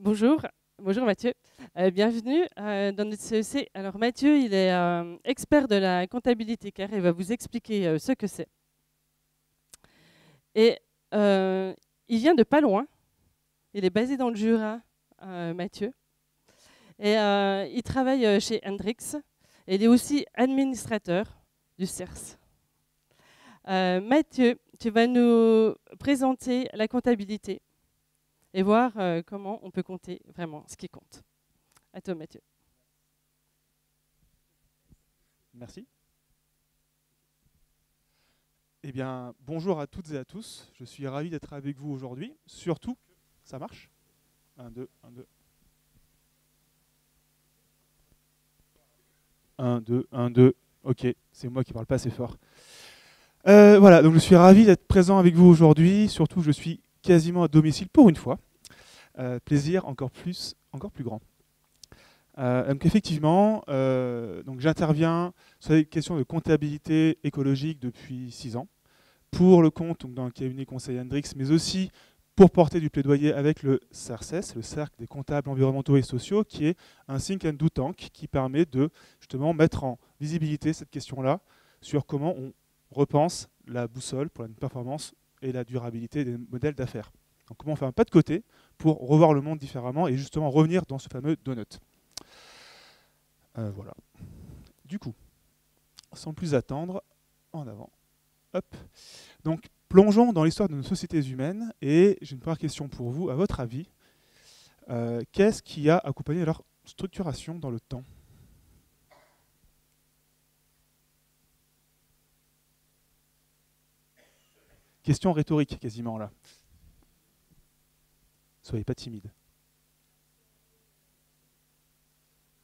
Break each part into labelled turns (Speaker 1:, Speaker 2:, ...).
Speaker 1: Bonjour, bonjour Mathieu. Bienvenue dans notre CEC. Alors Mathieu, il est expert de la comptabilité car il va vous expliquer ce que c'est. Et il vient de pas loin. Il est basé dans le Jura, Mathieu. Et il travaille chez Hendrix. Et il est aussi administrateur du CERS. Mathieu, tu vas nous présenter la comptabilité et voir comment on peut compter vraiment ce qui compte. À toi, Mathieu.
Speaker 2: Merci. Eh bien, bonjour à toutes et à tous. Je suis ravi d'être avec vous aujourd'hui. Surtout, ça marche. 1, 2, 1, 2. 1, 2, 1, 2. Ok, c'est moi qui parle pas assez fort. Voilà, donc je suis ravi d'être présent avec vous aujourd'hui. Surtout, je suis quasiment à domicile pour une fois. Plaisir encore plus grand. Donc effectivement, donc j'interviens sur les questions de comptabilité écologique depuis 6 ans, pour le compte donc dans le cabinet conseil Hendrix, mais aussi pour porter du plaidoyer avec le CERCES, le Cercle des comptables environnementaux et sociaux, qui est un think and do tank qui permet de justement mettre en visibilité cette question-là sur comment on repense la boussole pour la performance et la durabilité des modèles d'affaires. Donc comment on fait un pas de côté pour revoir le monde différemment et justement revenir dans ce fameux donut. Voilà. Du coup, sans plus attendre, en avant. Hop. Donc, plongeons dans l'histoire de nos sociétés humaines. Et j'ai une première question pour vous. À votre avis, qu'est-ce qui a accompagné leur structuration dans le temps ? Question rhétorique, quasiment, là. Soyez pas timide.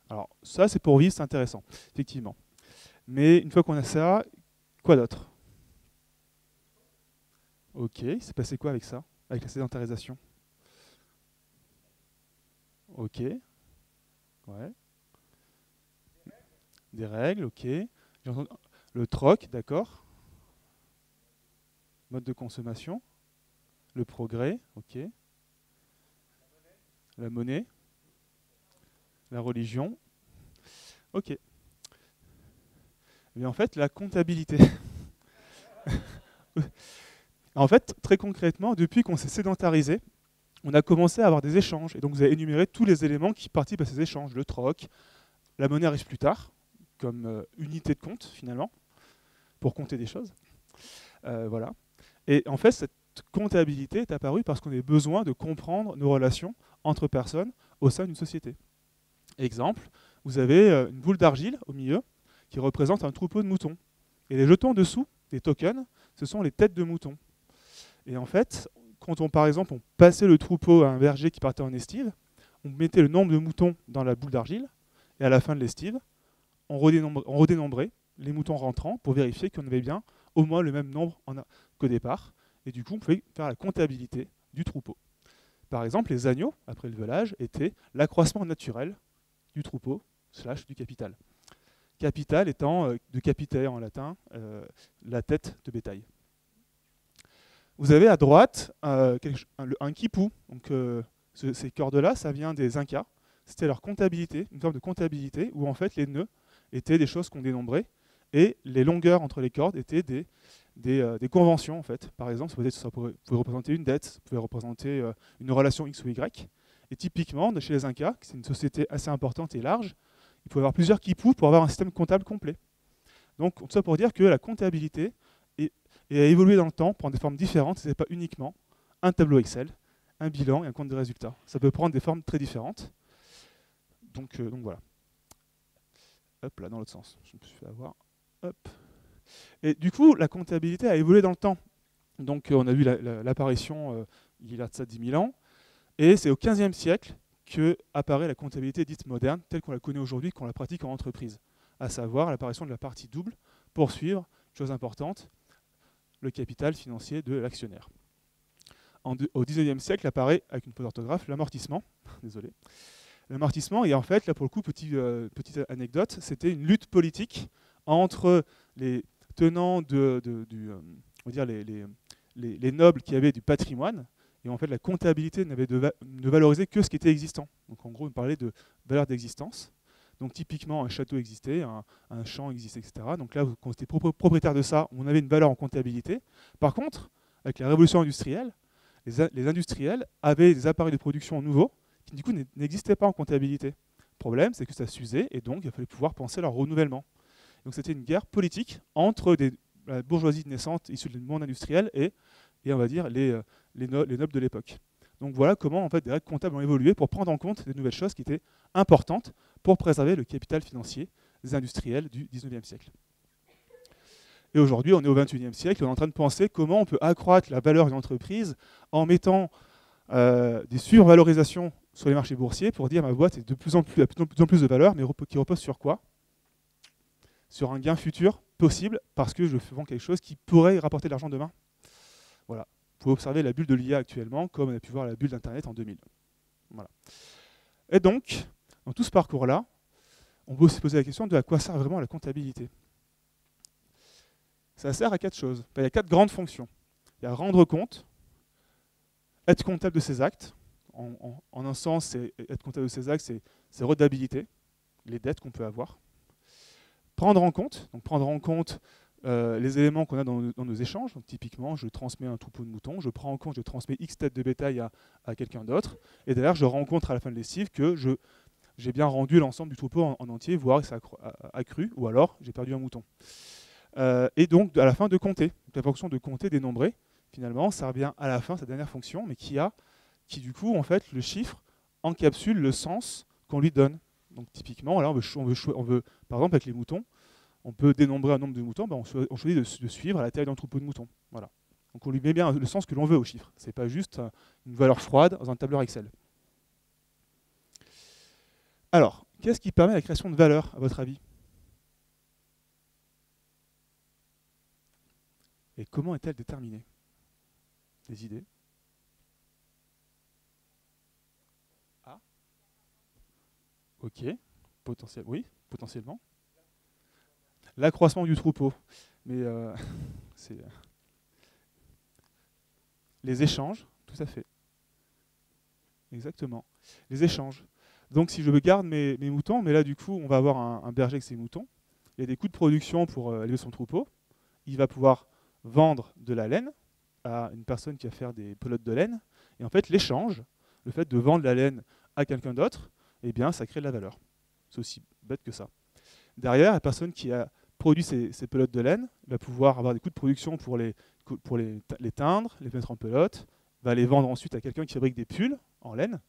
Speaker 2: Alors, ça, c'est pour vivre, c'est intéressant, effectivement. Mais une fois qu'on a ça, quoi d'autre ? Ok, il s'est passé quoi avec ça ? Avec la sédentarisation ? Ok, ouais. Des règles, ok. Le troc, d'accord. Mode de consommation. Le progrès, ok. La monnaie. La religion. Ok. Eh bien, en fait, la comptabilité. En fait, très concrètement, depuis qu'on s'est sédentarisé, on a commencé à avoir des échanges. Et donc, vous avez énuméré tous les éléments qui participent à ces échanges. Le troc, la monnaie arrive plus tard, comme unité de compte, finalement, pour compter des choses. Voilà. Et en fait, cette comptabilité est apparue parce qu'on a besoin de comprendre nos relations entre personnes au sein d'une société. Exemple, vous avez une boule d'argile au milieu qui représente un troupeau de moutons. Et les jetons dessous, les tokens, ce sont les têtes de moutons. Et en fait, quand on, par exemple, on passait le troupeau à un berger qui partait en estive, on mettait le nombre de moutons dans la boule d'argile, et à la fin de l'estive, on redénombrait les moutons rentrants pour vérifier qu'on avait bien au moins le même nombre qu'au départ. Et du coup, on pouvait faire la comptabilité du troupeau. Par exemple, les agneaux, après le velage, étaient l'accroissement naturel du troupeau / du capital. Capital étant de capite en latin, la tête de bétail. Vous avez à droite un quipu. Donc, ces cordes-là, ça vient des Incas. C'était leur comptabilité, une forme de comptabilité où en fait les nœuds étaient des choses qu'on dénombrait et les longueurs entre les cordes étaient des conventions en fait. Par exemple, ça pouvait représenter une dette, ça pouvait représenter une relation X ou Y. Et typiquement, chez les Incas, c'est une société assez importante et large, il faut avoir plusieurs quipus pour avoir un système comptable complet. Donc, tout ça pour dire que la comptabilité a évolué dans le temps, prend des formes différentes. Ce n'est pas uniquement un tableau Excel, un bilan et un compte de résultats. Ça peut prendre des formes très différentes. Donc voilà. Hop, là, dans l'autre sens. Je me suis fait avoir. Hop. Et du coup, la comptabilité a évolué dans le temps. Donc, on a vu l'apparition il y a de ça 10 000 ans. Et c'est au XVe siècle que apparaît la comptabilité dite moderne, telle qu'on la connaît aujourd'hui, qu'on la pratique en entreprise. À savoir l'apparition de la partie double pour suivre, chose importante, le capital financier de l'actionnaire. Au XIXe siècle apparaît, avec une faute d'orthographe, l'amortissement. Désolé. L'amortissement, et en fait, là pour le coup, petite anecdote, c'était une lutte politique entre les tenants on va dire les nobles qui avaient du patrimoine Et en fait, la comptabilité ne valorisait que ce qui était existant. Donc en gros, on parlait de valeur d'existence. Donc typiquement, un château existait, un champ existait, etc. Donc là, quand on était propriétaire de ça, on avait une valeur en comptabilité. Par contre, avec la révolution industrielle, les industriels avaient des appareils de production nouveaux qui du coup n'existaient pas en comptabilité. Le problème, c'est que ça s'usait et donc il fallait pouvoir penser leur renouvellement. Donc c'était une guerre politique entre la bourgeoisie naissante issue du monde industriel et on va dire les nobles de l'époque. Donc voilà comment en fait, des règles comptables ont évolué pour prendre en compte des nouvelles choses qui étaient importantes pour préserver le capital financier des industriels du 19e siècle. Et aujourd'hui, on est au 21e siècle, on est en train de penser comment on peut accroître la valeur d'une entreprise en mettant des survalorisations sur les marchés boursiers pour dire ma boîte est de plus en plus de valeur, mais qui repose sur quoi? Sur un gain futur possible parce que je vends quelque chose qui pourrait rapporter de l'argent demain. Voilà. Vous pouvez observer la bulle de l'IA actuellement, comme on a pu voir la bulle d'Internet en 2000. Voilà. Et donc, dans tout ce parcours-là, on peut se poser la question de à quoi sert vraiment la comptabilité. Ça sert à 4 choses. Il y a 4 grandes fonctions. Il y a rendre compte, être comptable de ses actes. En un sens, être comptable de ses actes, c'est redabilité, les dettes qu'on peut avoir. Prendre en compte, les éléments qu'on a dans nos échanges. Donc, typiquement, je transmets un troupeau de moutons, je prends en compte, je transmets X têtes de bétail à quelqu'un d'autre, et d'ailleurs, je rencontre à la fin de l'estive que j'ai bien rendu l'ensemble du troupeau en entier, voire ça a accru, ou alors j'ai perdu un mouton. Et donc, à la fin, de compter. Donc, la fonction de compter, dénombrer, finalement, ça revient à la fin, sa dernière fonction, mais qui du coup, en fait, le chiffre encapsule le sens qu'on lui donne. Donc, typiquement, là, on veut, par exemple, avec les moutons, on peut dénombrer un nombre de moutons, on choisit de suivre à la taille d'un troupeau de moutons. Voilà. Donc, on lui met bien le sens que l'on veut au chiffre. Ce n'est pas juste une valeur froide dans un tableur Excel. Alors, qu'est-ce qui permet la création de valeur, à votre avis? Et comment est-elle déterminée? Des idées? Ah. Ok. Oui, potentiellement. L'accroissement du troupeau. Mais c'est... Les échanges, tout à fait. Exactement. Les échanges. Donc si je garde mes moutons, mais là du coup, on va avoir un berger avec ses moutons. Il y a des coûts de production pour élever son troupeau. Il va pouvoir vendre de la laine à une personne qui va faire des pelotes de laine. Et en fait, l'échange, le fait de vendre la laine à quelqu'un d'autre, eh bien, ça crée de la valeur. C'est aussi bête que ça. Derrière, la personne qui a produit ces pelotes de laine va pouvoir avoir des coûts de production pour les teindre, les mettre en pelote, va les vendre ensuite à quelqu'un qui fabrique des pulls en laine.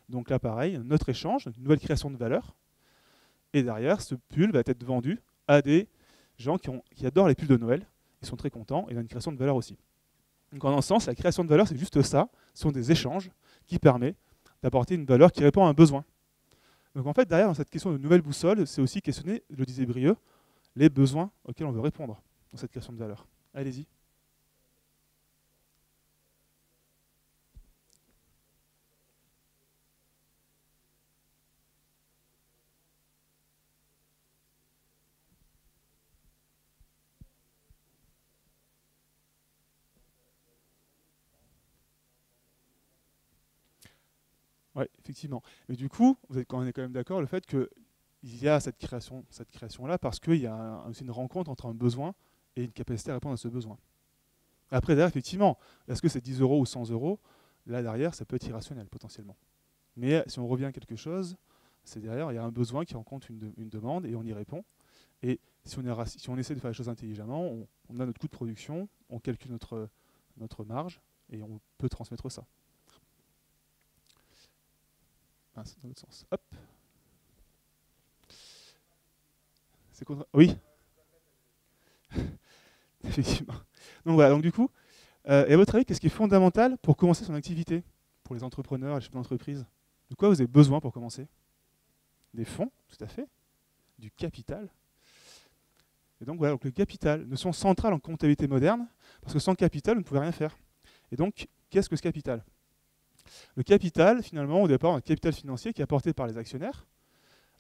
Speaker 2: Donc là, pareil, un autre échange, une nouvelle création de valeur. Et derrière, ce pull va être vendu à des gens qui adorent les pulls de Noël. Ils sont très contents et il y a une création de valeur aussi. Donc en un sens, la création de valeur, c'est juste ça. Ce sont des échanges qui permettent d'apporter une valeur qui répond à un besoin. Donc en fait, derrière, dans cette question de nouvelle boussole, c'est aussi questionner, je le disais Brieux, les besoins auxquels on veut répondre dans cette création de valeur. Allez-y. Oui, effectivement. Mais du coup, on est quand même d'accord le fait qu'il y a cette création-là parce qu'il y a aussi une rencontre entre un besoin et une capacité à répondre à ce besoin. Après, derrière, effectivement, est-ce que c'est 10 euros ou 100 euros? Là, derrière, ça peut être irrationnel potentiellement. Mais si on revient à quelque chose, c'est derrière, il y a un besoin qui rencontre une demande et on y répond. Et si on essaie de faire les choses intelligemment, on a notre coût de production, on calcule notre marge et on peut transmettre ça. C'est dans l'autre sens. Hop. C'est oui. Effectivement. Donc voilà, donc du coup, et à votre avis, qu'est-ce qui est fondamental pour commencer son activité? Pour les entrepreneurs et les chefs d'entreprise? De quoi vous avez besoin pour commencer? Des fonds, tout à fait. Du capital. Et donc voilà, donc le capital, notion centrale en comptabilité moderne, parce que sans capital, vous ne pouvez rien faire. Et donc, qu'est-ce que ce capital? Le capital, finalement, au départ, un capital financier qui est apporté par les actionnaires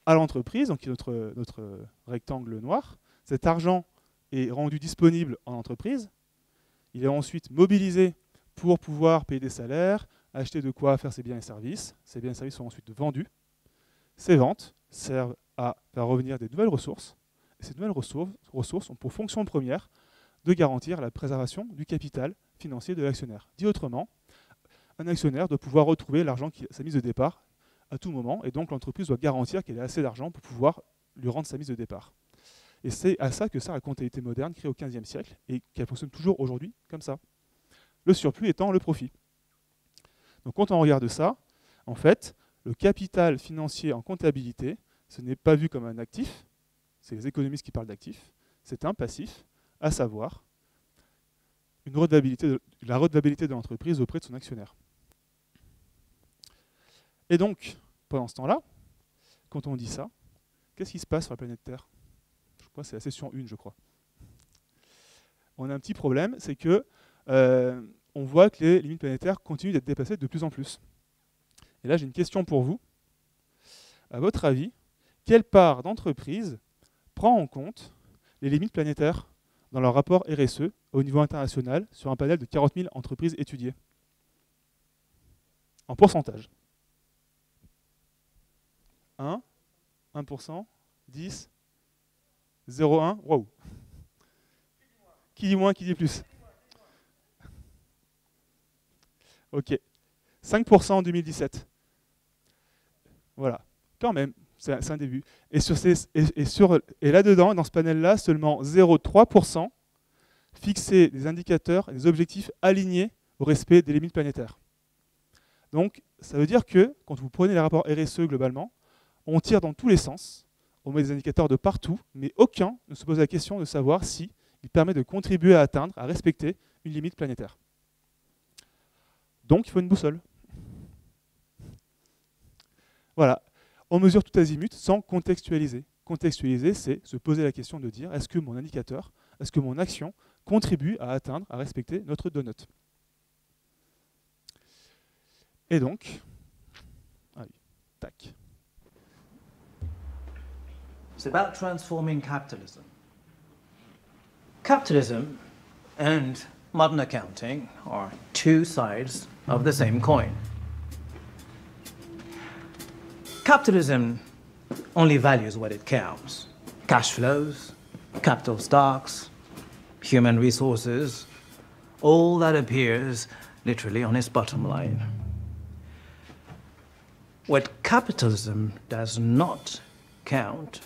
Speaker 2: à l'entreprise, donc qui est notre rectangle noir. Cet argent est rendu disponible en entreprise. Il est ensuite mobilisé pour pouvoir payer des salaires, acheter de quoi faire ses biens et services. Ces biens et services sont ensuite vendus. Ces ventes servent à faire revenir des nouvelles ressources. Et ces nouvelles ressources ont pour fonction première de garantir la préservation du capital financier de l'actionnaire. Dit autrement, un actionnaire doit pouvoir retrouver l'argent sa mise de départ à tout moment, et donc l'entreprise doit garantir qu'elle a assez d'argent pour pouvoir lui rendre sa mise de départ. Et c'est à ça que sert la comptabilité moderne créée au XVe siècle et qu'elle fonctionne toujours aujourd'hui comme ça. Le surplus étant le profit. Donc quand on regarde ça, en fait, le capital financier en comptabilité, ce n'est pas vu comme un actif, c'est les économistes qui parlent d'actifs, c'est un passif, à savoir la redevabilité de l'entreprise auprès de son actionnaire. Et donc, pendant ce temps-là, quand on dit ça, qu'est-ce qui se passe sur la planète Terre? Je crois que c'est la session 1, je crois. On a un petit problème, c'est que on voit que les limites planétaires continuent d'être dépassées de plus en plus. Et là, j'ai une question pour vous. À votre avis, quelle part d'entreprise prend en compte les limites planétaires dans leur rapport RSE au niveau international sur un panel de 40 000 entreprises étudiées? En pourcentage. 1, 1%, 10, 0,1, waouh. Qui dit moins, qui dit plus? Ok. 5% en 2017. Voilà. Quand même, c'est un début. Et là-dedans, dans ce panel-là, seulement 0,3% fixaient des indicateurs et des objectifs alignés au respect des limites planétaires. Donc, ça veut dire que, quand vous prenez les rapports RSE globalement, on tire dans tous les sens, on met des indicateurs de partout, mais aucun ne se pose la question de savoir si il permet de contribuer à atteindre, à respecter une limite planétaire. Donc, il faut une boussole. Voilà. On mesure tout azimut sans contextualiser. Contextualiser, c'est se poser la question de dire, est-ce que mon indicateur, est-ce que mon action contribue à atteindre, à respecter notre donut? Et donc, tac.
Speaker 3: It's about transforming capitalism. Capitalism and modern accounting are two sides of the same coin. Capitalism only values what it counts. Cash flows, capital stocks, human resources, all that appears literally on its bottom line. What capitalism does not count,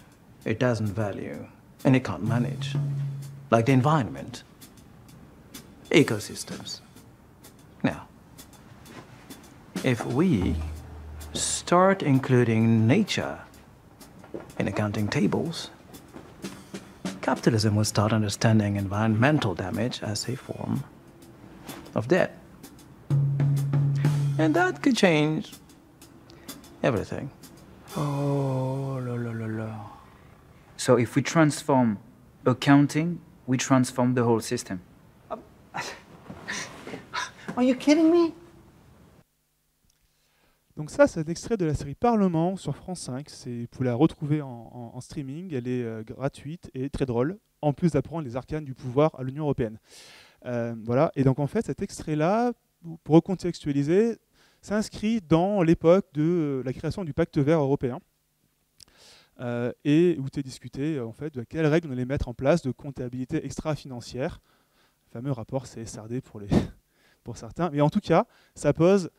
Speaker 3: it doesn't value, and it can't manage. Like the environment, ecosystems. Now, if we start including nature in accounting tables, capitalism will start understanding environmental damage as a form of debt. And that could change everything.
Speaker 4: Oh, la la la la. So if we transform accounting, we transform the whole system.
Speaker 3: Are you kidding me?
Speaker 2: Donc ça, c'est un extrait de la série Parlement sur France 5. Vous pouvez la retrouver en streaming. Elle est gratuite et très drôle, en plus d'apprendre les arcanes du pouvoir à l'Union européenne. Voilà. Et donc en fait, cet extrait-là, pour recontextualiser, s'inscrit dans l'époque de la création du pacte vert européen. Et où tu es discuté en fait, de quelles règles on allait mettre en place de comptabilité extra-financière. Le fameux rapport CSRD pour certains. Mais en tout cas, ça pose,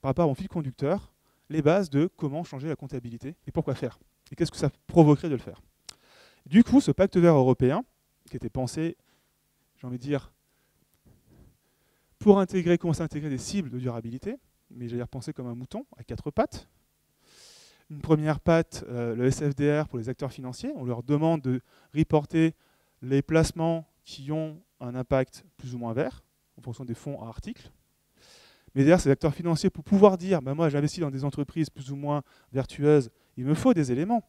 Speaker 2: par rapport à mon fil conducteur, les bases de comment changer la comptabilité et pourquoi faire. Et qu'est-ce que ça provoquerait de le faire. Du coup, ce pacte vert européen, qui était pensé, j'ai envie de dire, pour commencer à intégrer des cibles de durabilité, mais j'allais repenser comme un mouton à 4 pattes. Une première patte, le SFDR pour les acteurs financiers. On leur demande de reporter les placements qui ont un impact plus ou moins vert, en fonction des fonds à articles. Mais derrière, ces acteurs financiers, pour pouvoir dire bah, « moi, j'investis dans des entreprises plus ou moins vertueuses, il me faut des éléments ».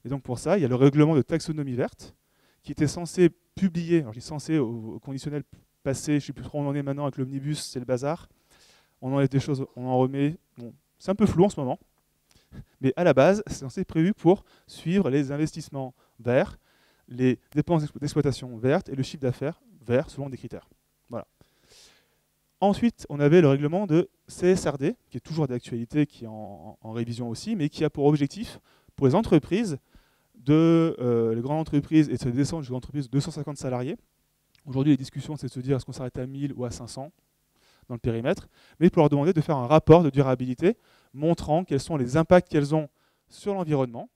Speaker 2: Et donc pour ça, il y a le règlement de taxonomie verte, qui était censé publier, alors je dis censé au conditionnel passé, je ne sais plus trop où on en est maintenant avec l'omnibus, c'est le bazar. On enlève des choses, on en remet. Bon, c'est un peu flou en ce moment. Mais à la base, c'est censé être prévu pour suivre les investissements verts, les dépenses d'exploitation vertes et le chiffre d'affaires vert selon des critères. Voilà. Ensuite, on avait le règlement de CSRD, qui est toujours d'actualité, qui est en révision aussi, mais qui a pour objectif, pour les entreprises, les grandes entreprises, et de descendre jusqu'aux entreprises de 250 salariés. Aujourd'hui, les discussions, c'est de se dire est-ce qu'on s'arrête à 1000 ou à 500 dans le périmètre, mais pour leur demander de faire un rapport de durabilité montrant quels sont les impacts qu'elles ont sur l'environnement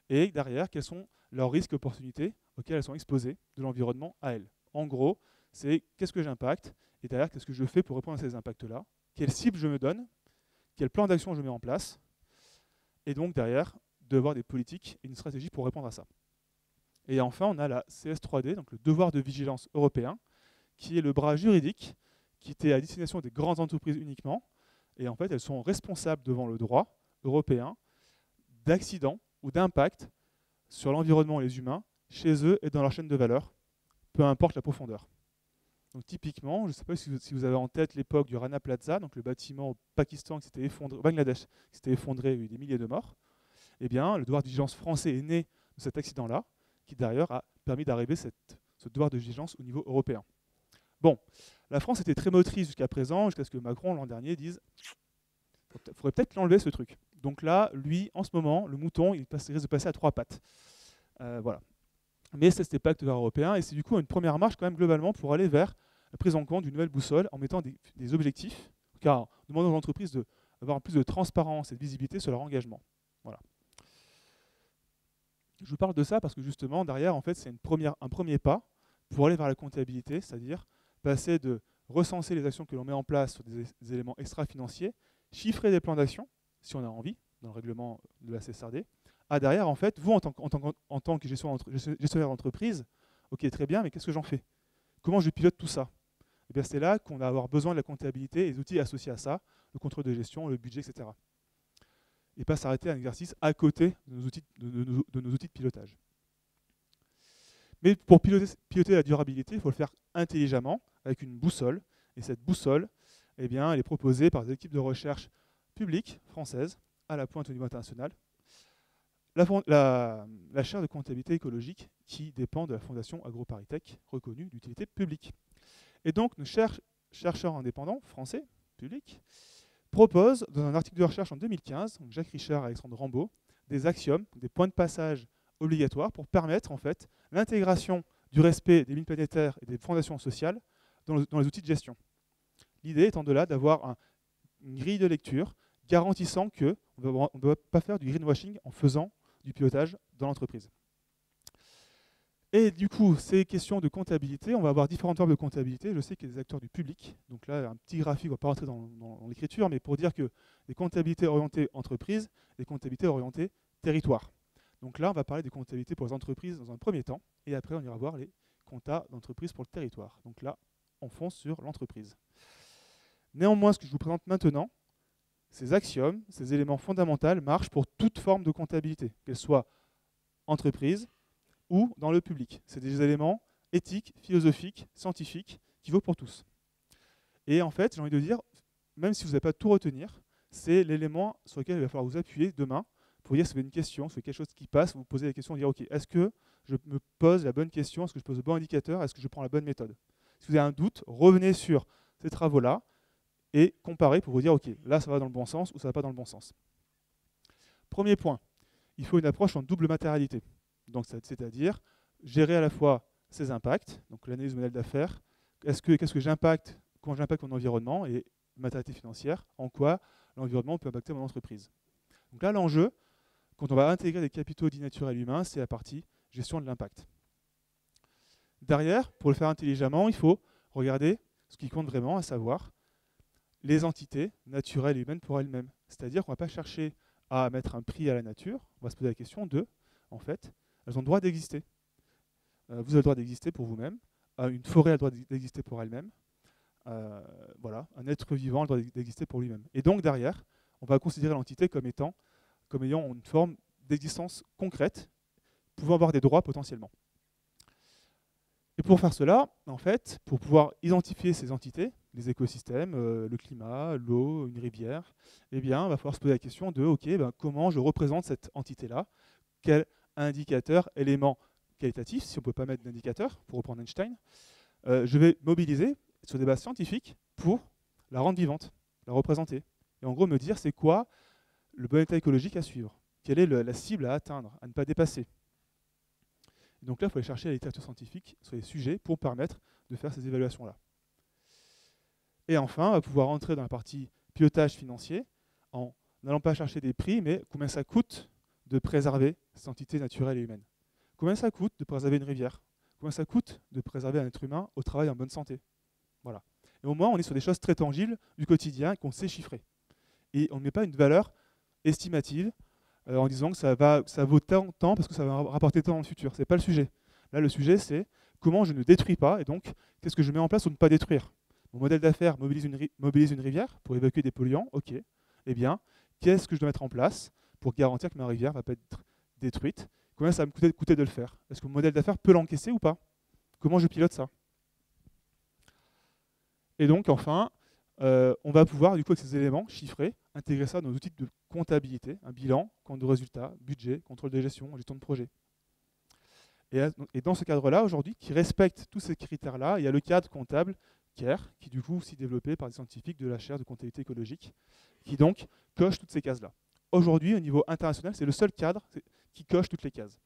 Speaker 2: et derrière, quels sont leurs risques et opportunités auxquels elles sont exposées de l'environnement à elles. En gros, c'est qu'est-ce que j'impacte et derrière, qu'est-ce que je fais pour répondre à ces impacts-là, quelle cible je me donne, quel plan d'action je mets en place, et donc derrière, d'avoir des politiques et une stratégie pour répondre à ça. Et enfin, on a la CS3D, donc le devoir de vigilance européen, qui est le bras juridique qui était à destination des grandes entreprises uniquement. Et en fait, elles sont responsables devant le droit européen d'accidents ou d'impacts sur l'environnement et les humains, chez eux et dans leur chaîne de valeur, peu importe la profondeur. Donc typiquement, je ne sais pas si vous avez en tête l'époque du Rana Plaza, donc le bâtiment au Pakistan qui s'était effondré, au Bangladesh, qui s'était effondré, il y a eu des milliers de morts. Eh bien, le devoir de vigilance français est né de cet accident-là, qui d'ailleurs a permis d'arriver ce devoir de vigilance au niveau européen. Bon, la France était très motrice jusqu'à présent, jusqu'à ce que Macron, l'an dernier, dise « il faudrait peut-être l'enlever ce truc ». Donc là, lui, en ce moment, le mouton, il risque de passer à 3 pattes. Voilà. Mais c'est cet pacte européen, et c'est du coup une première marche quand même globalement pour aller vers la prise en compte d'une nouvelle boussole en mettant des objectifs, car en demandant aux entreprises d'avoir plus de transparence et de visibilité sur leur engagement. Voilà. Je vous parle de ça parce que justement, derrière, en fait, c'est un premier pas pour aller vers la comptabilité, c'est-à-dire passer de recenser les actions que l'on met en place sur des éléments extra-financiers, chiffrer des plans d'action, si on a envie, dans le règlement de la CSRD, à derrière, en fait, vous, en tant que gestionnaire d'entreprise, ok, très bien, mais qu'est-ce que j'en fais? Comment je pilote tout ça? Et bien, c'est là qu'on va avoir besoin de la comptabilité et des outils associés à ça, le contrôle de gestion, le budget, etc. Et pas s'arrêter à un exercice à côté de nos outils de pilotage. Mais pour piloter la durabilité, il faut le faire intelligemment, avec une boussole. Et cette boussole, eh bien, elle est proposée par des équipes de recherche publiques françaises, à la pointe au niveau international. La chaire de comptabilité écologique qui dépend de la Fondation AgroParisTech, reconnue d'utilité publique. Et donc, nos chercheurs indépendants, français, publics, proposent, dans un article de recherche en 2015, donc Jacques Richard et Alexandre Rambaud, des axiomes, des points de passage obligatoires pour permettre en fait l'intégration du respect des lignes planétaires et des fondations sociales dans les outils de gestion. L'idée étant de là d'avoir une grille de lecture garantissant qu'on ne doit pas faire du greenwashing en faisant du pilotage dans l'entreprise. Et du coup, ces questions de comptabilité, on va avoir différentes formes de comptabilité. Je sais qu'il y a des acteurs du public. Donc là, un petit graphique, on ne va pas rentrer dans l'écriture, mais pour dire que des comptabilités orientées entreprise, des comptabilités orientées territoire. Donc là, on va parler des comptabilités pour les entreprises dans un premier temps, et après, on ira voir les comptas d'entreprise pour le territoire. Donc là, on fonce sur l'entreprise. Néanmoins, ce que je vous présente maintenant, ces axiomes, ces éléments fondamentaux marchent pour toute forme de comptabilité, qu'elle soit entreprise, ou dans le public. C'est des éléments éthiques, philosophiques, scientifiques, qui vaut pour tous. Et en fait, j'ai envie de dire, même si vous n'avez pas tout retenir, c'est l'élément sur lequel il va falloir vous appuyer demain pour dire si vous avez une question, si vous avez quelque chose qui passe, vous posez la question, dire ok, est-ce que je me pose la bonne question, est-ce que je pose le bon indicateur, est-ce que je prends la bonne méthode? Si vous avez un doute, revenez sur ces travaux-là et comparez pour vous dire ok, là ça va dans le bon sens ou ça ne va pas dans le bon sens. Premier point, il faut une approche en double matérialité. Donc, c'est-à-dire gérer à la fois ses impacts, donc l'analyse du modèle d'affaires, qu'est-ce que j'impacte, comment j'impacte mon environnement et matérialité financière, en quoi l'environnement peut impacter mon entreprise. Donc là, l'enjeu, quand on va intégrer des capitaux dits naturels humains, c'est la partie gestion de l'impact. Derrière, pour le faire intelligemment, il faut regarder ce qui compte vraiment, à savoir les entités naturelles et humaines pour elles-mêmes. C'est-à-dire qu'on ne va pas chercher à mettre un prix à la nature, on va se poser la question de, en fait, elles ont le droit d'exister. Vous avez le droit d'exister pour vous-même. Une forêt a le droit d'exister pour elle-même. Voilà, un être vivant a le droit d'exister pour lui-même. Et donc derrière, on va considérer l'entité comme ayant une forme d'existence concrète, pouvant avoir des droits potentiellement. Et pour faire cela, en fait, pour pouvoir identifier ces entités, les écosystèmes, le climat, l'eau, une rivière, eh bien, il va falloir se poser la question de ok, comment je représente cette entité-là, quel indicateur, élément qualitatif, si on ne peut pas mettre d'indicateur, pour reprendre Einstein, je vais mobiliser sur des bases scientifiques pour la rendre vivante, la représenter. Et en gros, me dire c'est quoi le bon état écologique à suivre, quelle est la cible à atteindre, à ne pas dépasser. Et donc là, il faut aller chercher la littérature scientifique sur les sujets pour permettre de faire ces évaluations-là. Et enfin, on va pouvoir entrer dans la partie pilotage financier en n'allant pas chercher des prix, mais combien ça coûte de préserver cette entité naturelle et humaine. Combien ça coûte de préserver une rivière? Combien ça coûte de préserver un être humain au travail en bonne santé? Voilà. Et au moins, on est sur des choses très tangibles du quotidien qu'on sait chiffrer. Et on ne met pas une valeur estimative en disant que ça vaut tant parce que ça va rapporter tant dans le futur. Ce n'est pas le sujet. Là, le sujet, c'est comment je ne détruis pas et donc qu'est-ce que je mets en place pour ne pas détruire. Mon modèle d'affaires mobilise une rivière pour évacuer des polluants. OK. Eh bien, qu'est-ce que je dois mettre en place pour garantir que ma rivière ne va pas être détruite? Combien ça va me coûter de le faire? Est-ce que mon modèle d'affaires peut l'encaisser ou pas? Comment je pilote ça? Et donc, enfin, on va pouvoir, du coup, avec ces éléments chiffrés, intégrer ça dans nos outils de comptabilité, un bilan, compte de résultats, budget, contrôle de gestion, gestion de projet. Et dans ce cadre-là, aujourd'hui, qui respecte tous ces critères-là, il y a le cadre comptable CARE, qui est du coup aussi développé par des scientifiques de la chaire de comptabilité écologique, qui donc coche toutes ces cases-là. Aujourd'hui, au niveau international, c'est le seul cadre qui coche toutes les cases.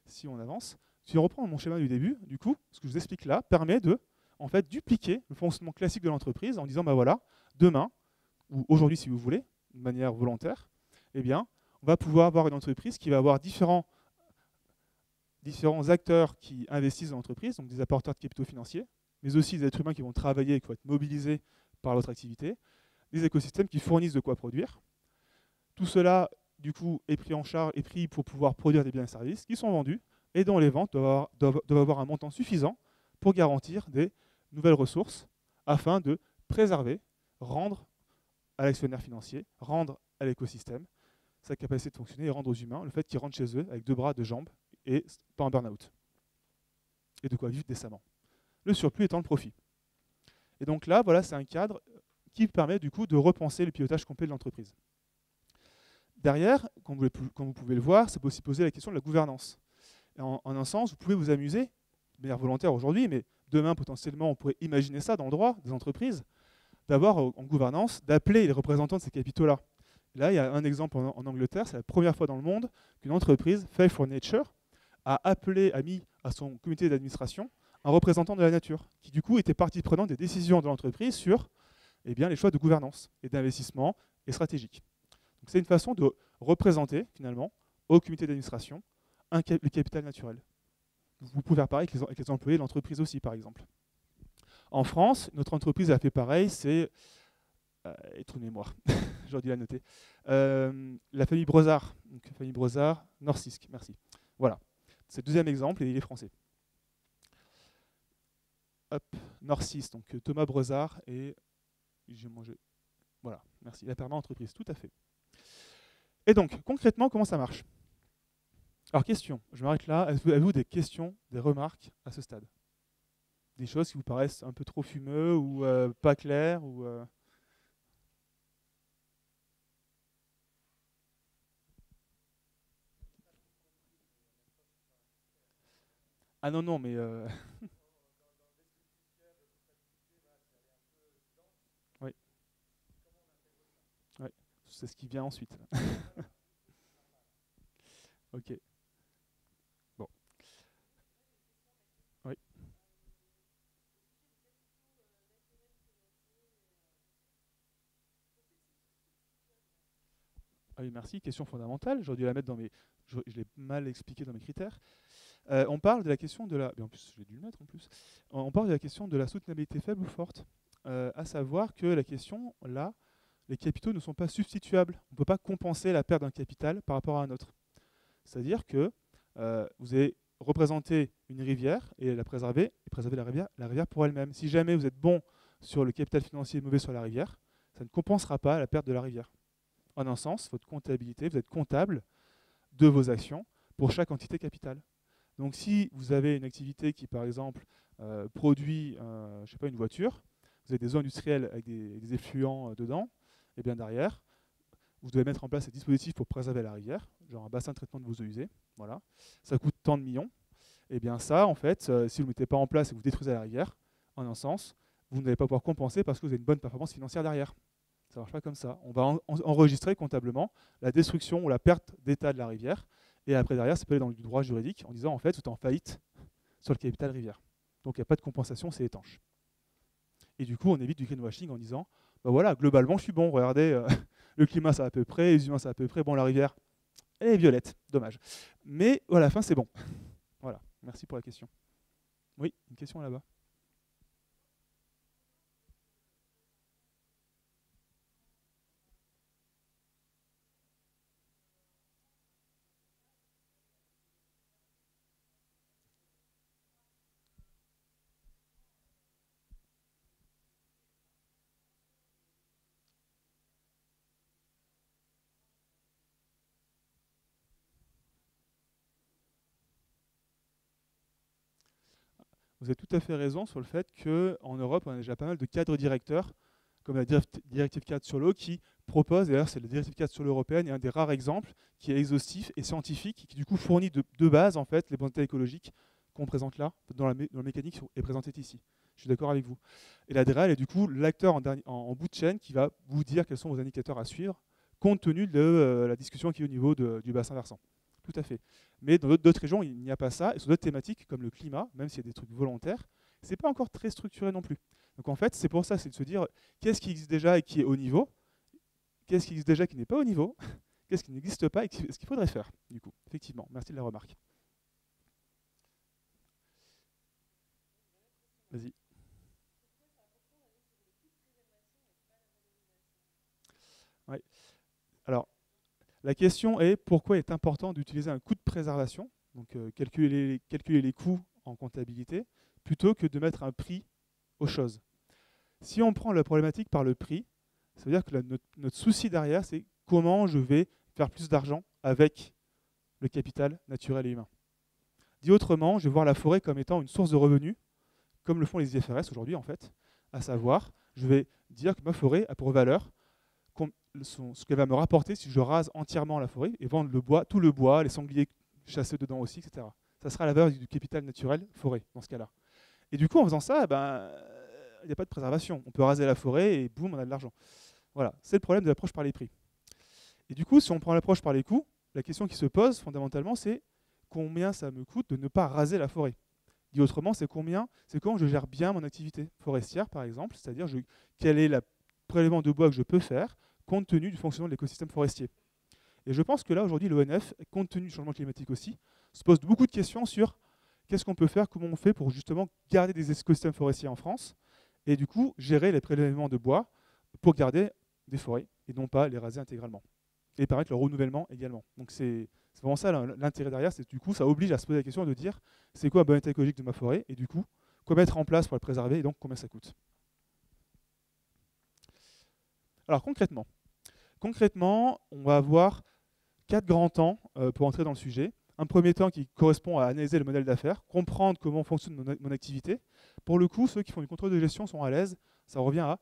Speaker 2: Si on avance, si on reprend mon schéma du début, du coup, ce que je vous explique là permet de en fait, dupliquer le fonctionnement classique de l'entreprise en disant, bah voilà, demain, ou aujourd'hui si vous voulez, de manière volontaire, eh bien, on va pouvoir avoir une entreprise qui va avoir différents acteurs qui investissent dans l'entreprise, donc des apporteurs de capitaux financiers, mais aussi des êtres humains qui vont travailler et qui vont être mobilisés par l'autre activité, des écosystèmes qui fournissent de quoi produire. Tout cela, du coup, est pris en charge et pris pour pouvoir produire des biens et services qui sont vendus et dont les ventes doivent avoir un montant suffisant pour garantir des nouvelles ressources afin de préserver, rendre à l'actionnaire financier, rendre à l'écosystème sa capacité de fonctionner et rendre aux humains le fait qu'ils rentrent chez eux avec 2 bras, 2 jambes et pas en burn-out. Et de quoi vivre décemment. Le surplus étant le profit. Et donc là, voilà, c'est un cadre qui permet du coup de repenser le pilotage complet de l'entreprise. Derrière, comme vous pouvez le voir, ça peut aussi poser la question de la gouvernance. Et en un sens, vous pouvez vous amuser, de manière volontaire aujourd'hui, mais demain, potentiellement, on pourrait imaginer ça dans le droit des entreprises, d'avoir en gouvernance, d'appeler les représentants de ces capitaux-là. Là, il y a un exemple en Angleterre, c'est la première fois dans le monde qu'une entreprise, Faith for Nature, a mis à son comité d'administration un représentant de la nature, qui du coup était partie prenante des décisions de l'entreprise sur les choix de gouvernance et d'investissement et stratégique. Donc c'est une façon de représenter, finalement, au comité d'administration, le capital naturel. Vous pouvez faire pareil avec les employés de l'entreprise aussi, par exemple. En France, notre entreprise a fait pareil, c'est... trou de mémoire, j'aurais dû la noter. La famille Brezard, donc famille Brezard, Norcisk, merci. Voilà, c'est le deuxième exemple et il est français. Hop, Norcisk, donc Thomas Brezard et... J'ai mangé... Voilà, merci, la permanente entreprise, tout à fait. Et donc, concrètement, comment ça marche? Alors, question, je m'arrête là. Avez-vous des questions, des remarques à ce stade? Des choses qui vous paraissent un peu trop fumeux ou pas claires ou, Ah non, non, mais... Oui. Oui, c'est ce qui vient ensuite. Ok. Bon. Oui. Ah oui, merci. Question fondamentale. J'aurais dû la mettre dans mes... Je l'ai mal expliqué dans mes critères. On parle de la question de la... En plus, j'ai dû le mettre en plus. On parle de la question de la soutenabilité faible ou forte. À savoir que la question, là, les capitaux ne sont pas substituables. On ne peut pas compenser la perte d'un capital par rapport à un autre. C'est-à-dire que vous avez représenté une rivière et la préserver, et préserver la rivière pour elle-même. Si jamais vous êtes bon sur le capital financier et mauvais sur la rivière, ça ne compensera pas la perte de la rivière. En un sens, votre comptabilité, vous êtes comptable de vos actions pour chaque entité capitale. Donc si vous avez une activité qui, par exemple, produit je sais pas, une voiture, vous avez des eaux industrielles avec des effluents dedans, et bien derrière, vous devez mettre en place des dispositifs pour préserver la rivière, genre un bassin de traitement de vos eaux usées. Voilà. Ça coûte tant de millions. Et bien ça, en fait, si vous ne le mettez pas en place et que vous détruisez la rivière, en un sens, vous n'allez pas pouvoir compenser parce que vous avez une bonne performance financière derrière. Ça ne marche pas comme ça. On va enregistrer comptablement la destruction ou la perte d'état de la rivière. Et après, derrière, ça peut aller dans le droit juridique en disant, en fait, vous êtes en faillite sur le capital rivière. Donc, il n'y a pas de compensation, c'est étanche. Et du coup, on évite du greenwashing en disant, bah voilà, globalement, je suis bon. Regardez, le climat, ça va à peu près, les humains, ça va à peu près. Bon, la rivière, elle est violette. Dommage. Mais à la fin, c'est bon. Voilà. Merci pour la question. Oui, une question là-bas. Vous avez tout à fait raison sur le fait qu'en Europe, on a déjà pas mal de cadres directeurs, comme la directive 4 sur l'eau, qui propose, d'ailleurs c'est la directive 4 sur l'eau européenne, et un des rares exemples qui est exhaustif et scientifique, qui du coup fournit de base en fait les bonnes écologiques qu'on présente là, dans la mécanique est présentée ici. Je suis d'accord avec vous. Et la DREAL est du coup l'acteur en bout de chaîne qui va vous dire quels sont vos indicateurs à suivre, compte tenu de la discussion qui est au niveau du bassin versant. Tout à fait. Mais dans d'autres régions, il n'y a pas ça. Et sur d'autres thématiques, comme le climat, même s'il y a des trucs volontaires, c'est pas encore très structuré non plus. Donc en fait, c'est pour ça, c'est de se dire qu'est-ce qui existe déjà et qui est au niveau, qu'est-ce qui existe déjà qui n'est pas au niveau, qu'est-ce qui n'existe pas et ce qu'il faudrait faire, du coup. Effectivement, merci de la remarque. Vas-y. Ouais. Alors, la question est pourquoi il est important d'utiliser un coût de préservation, donc calculer les coûts en comptabilité, plutôt que de mettre un prix aux choses. Si on prend la problématique par le prix, ça veut dire que notre souci derrière, c'est comment je vais faire plus d'argent avec le capital naturel et humain. Dit autrement, je vais voir la forêt comme étant une source de revenus, comme le font les IFRS aujourd'hui en fait, à savoir, je vais dire que ma forêt a pour valeur ce qu'elle va me rapporter si je rase entièrement la forêt et vendre le bois, tout le bois, les sangliers chassés dedans aussi, etc. Ça sera la valeur du capital naturel forêt dans ce cas-là. Et du coup, en faisant ça, ben, il n'y a pas de préservation. On peut raser la forêt et boum, on a de l'argent. Voilà, c'est le problème de l'approche par les prix. Et du coup, si on prend l'approche par les coûts, la question qui se pose fondamentalement, c'est combien ça me coûte de ne pas raser la forêt. Dit autrement, c'est comment je gère bien mon activité forestière, par exemple, c'est-à-dire quel est le prélèvement de bois que je peux faire compte tenu du fonctionnement de l'écosystème forestier. Et je pense que là, aujourd'hui, l'ONF, compte tenu du changement climatique aussi, se pose beaucoup de questions sur qu'est-ce qu'on peut faire, comment on fait pour justement garder des écosystèmes forestiers en France, et du coup, gérer les prélèvements de bois pour garder des forêts, et non pas les raser intégralement. Et permettre le renouvellement également. Donc c'est vraiment ça l'intérêt derrière, c'est du coup, ça oblige à se poser la question de dire c'est quoi un bon état écologique de ma forêt, et du coup, quoi mettre en place pour la préserver, et donc combien ça coûte. Alors concrètement, on va avoir 4 grands temps pour entrer dans le sujet. Un premier temps qui correspond à analyser le modèle d'affaires, comprendre comment fonctionne mon activité. Pour le coup, ceux qui font du contrôle de gestion sont à l'aise. Ça revient à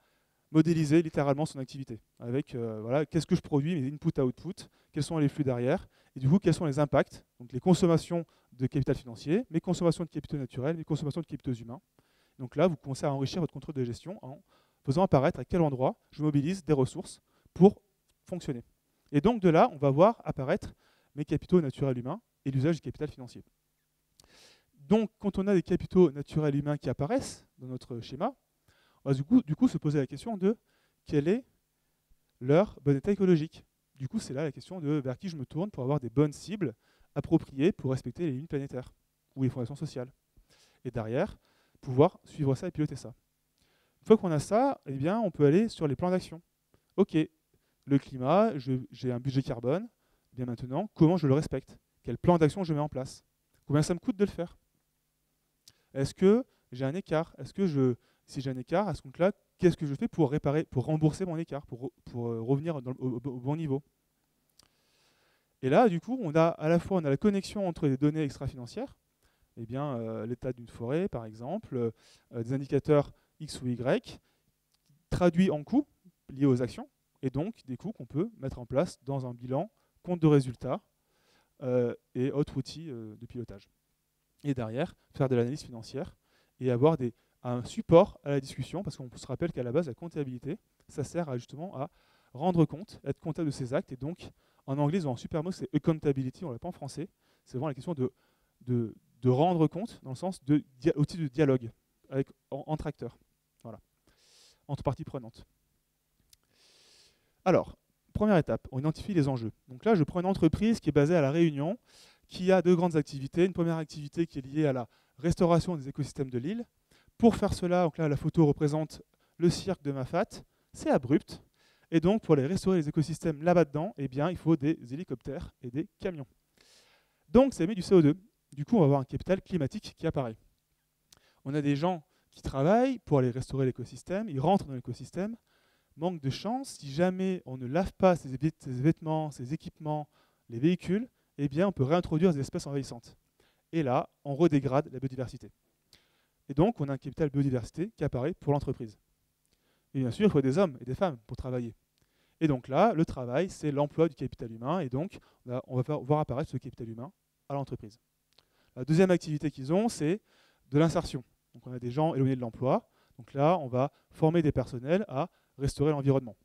Speaker 2: modéliser littéralement son activité. Avec voilà, qu'est-ce que je produis, mes input-output, quels sont les flux derrière, et du coup, quels sont les impacts, donc les consommations de capital financier, mes consommations de capitaux naturels, mes consommations de capitaux humains. Donc là, vous commencez à enrichir votre contrôle de gestion en faisant apparaître à quel endroit je mobilise des ressources pour fonctionner. Et donc de là, on va voir apparaître mes capitaux naturels humains et l'usage du capital financier. Donc quand on a des capitaux naturels humains qui apparaissent dans notre schéma, on va du coup se poser la question de quel est leur bon état écologique. Du coup, c'est là la question de vers qui je me tourne pour avoir des bonnes cibles appropriées pour respecter les limites planétaires ou les fondations sociales. Et derrière, pouvoir suivre ça et piloter ça. Une fois qu'on a ça, eh bien, on peut aller sur les plans d'action. Ok, le climat, j'ai un budget carbone, eh bien maintenant, comment je le respecte? Quel plan d'action je mets en place? Combien ça me coûte de le faire? Est-ce que j'ai un écart? Si j'ai un écart, à ce compte-là, qu'est-ce que je fais pour réparer, pour rembourser mon écart, pour revenir au bon niveau? Et là, du coup, on a à la fois la connexion entre les données extra-financières, eh bien, l'état d'une forêt, par exemple, des indicateurs X ou Y, traduits en coûts liés aux actions, et donc des coûts qu'on peut mettre en place dans un bilan, compte de résultats et autres outils de pilotage. et derrière, faire de l'analyse financière et avoir un support à la discussion, parce qu'on se rappelle qu'à la base, la comptabilité, ça sert justement à rendre compte, être comptable de ses actes, et donc, en anglais, ils ont un super mot, c'est accountability, on ne l'a pas en français, c'est vraiment la question de rendre compte, dans le sens au titre de dialogue entre acteurs, voilà, entre parties prenantes. Alors, première étape, on identifie les enjeux. Donc là, je prends une entreprise qui est basée à La Réunion, qui a deux grandes activités. Une première activité qui est liée à la restauration des écosystèmes de l'île. Pour faire cela, donc là, la photo représente le cirque de Mafate. C'est abrupt. Et donc, pour les restaurer les écosystèmes là-bas dedans, eh bien, il faut des hélicoptères et des camions. Donc, ça émet du CO2. Du coup, on va avoir un capital climatique qui apparaît. On a des gens qui travaillent pour aller restaurer l'écosystème. Ils rentrent dans l'écosystème. Manque de chance, si jamais on ne lave pas ses vêtements, ses équipements, les véhicules, eh bien, on peut réintroduire des espèces envahissantes. Et là, on redégrade la biodiversité. Et donc, on a un capital biodiversité qui apparaît pour l'entreprise. Et bien sûr, il faut des hommes et des femmes pour travailler. Et donc là, le travail, c'est l'emploi du capital humain. Et donc, on va voir apparaître ce capital humain à l'entreprise. La deuxième activité qu'ils ont, c'est de l'insertion. Donc, on a des gens éloignés de l'emploi. Donc là, on va former des personnels à restaurer l'environnement.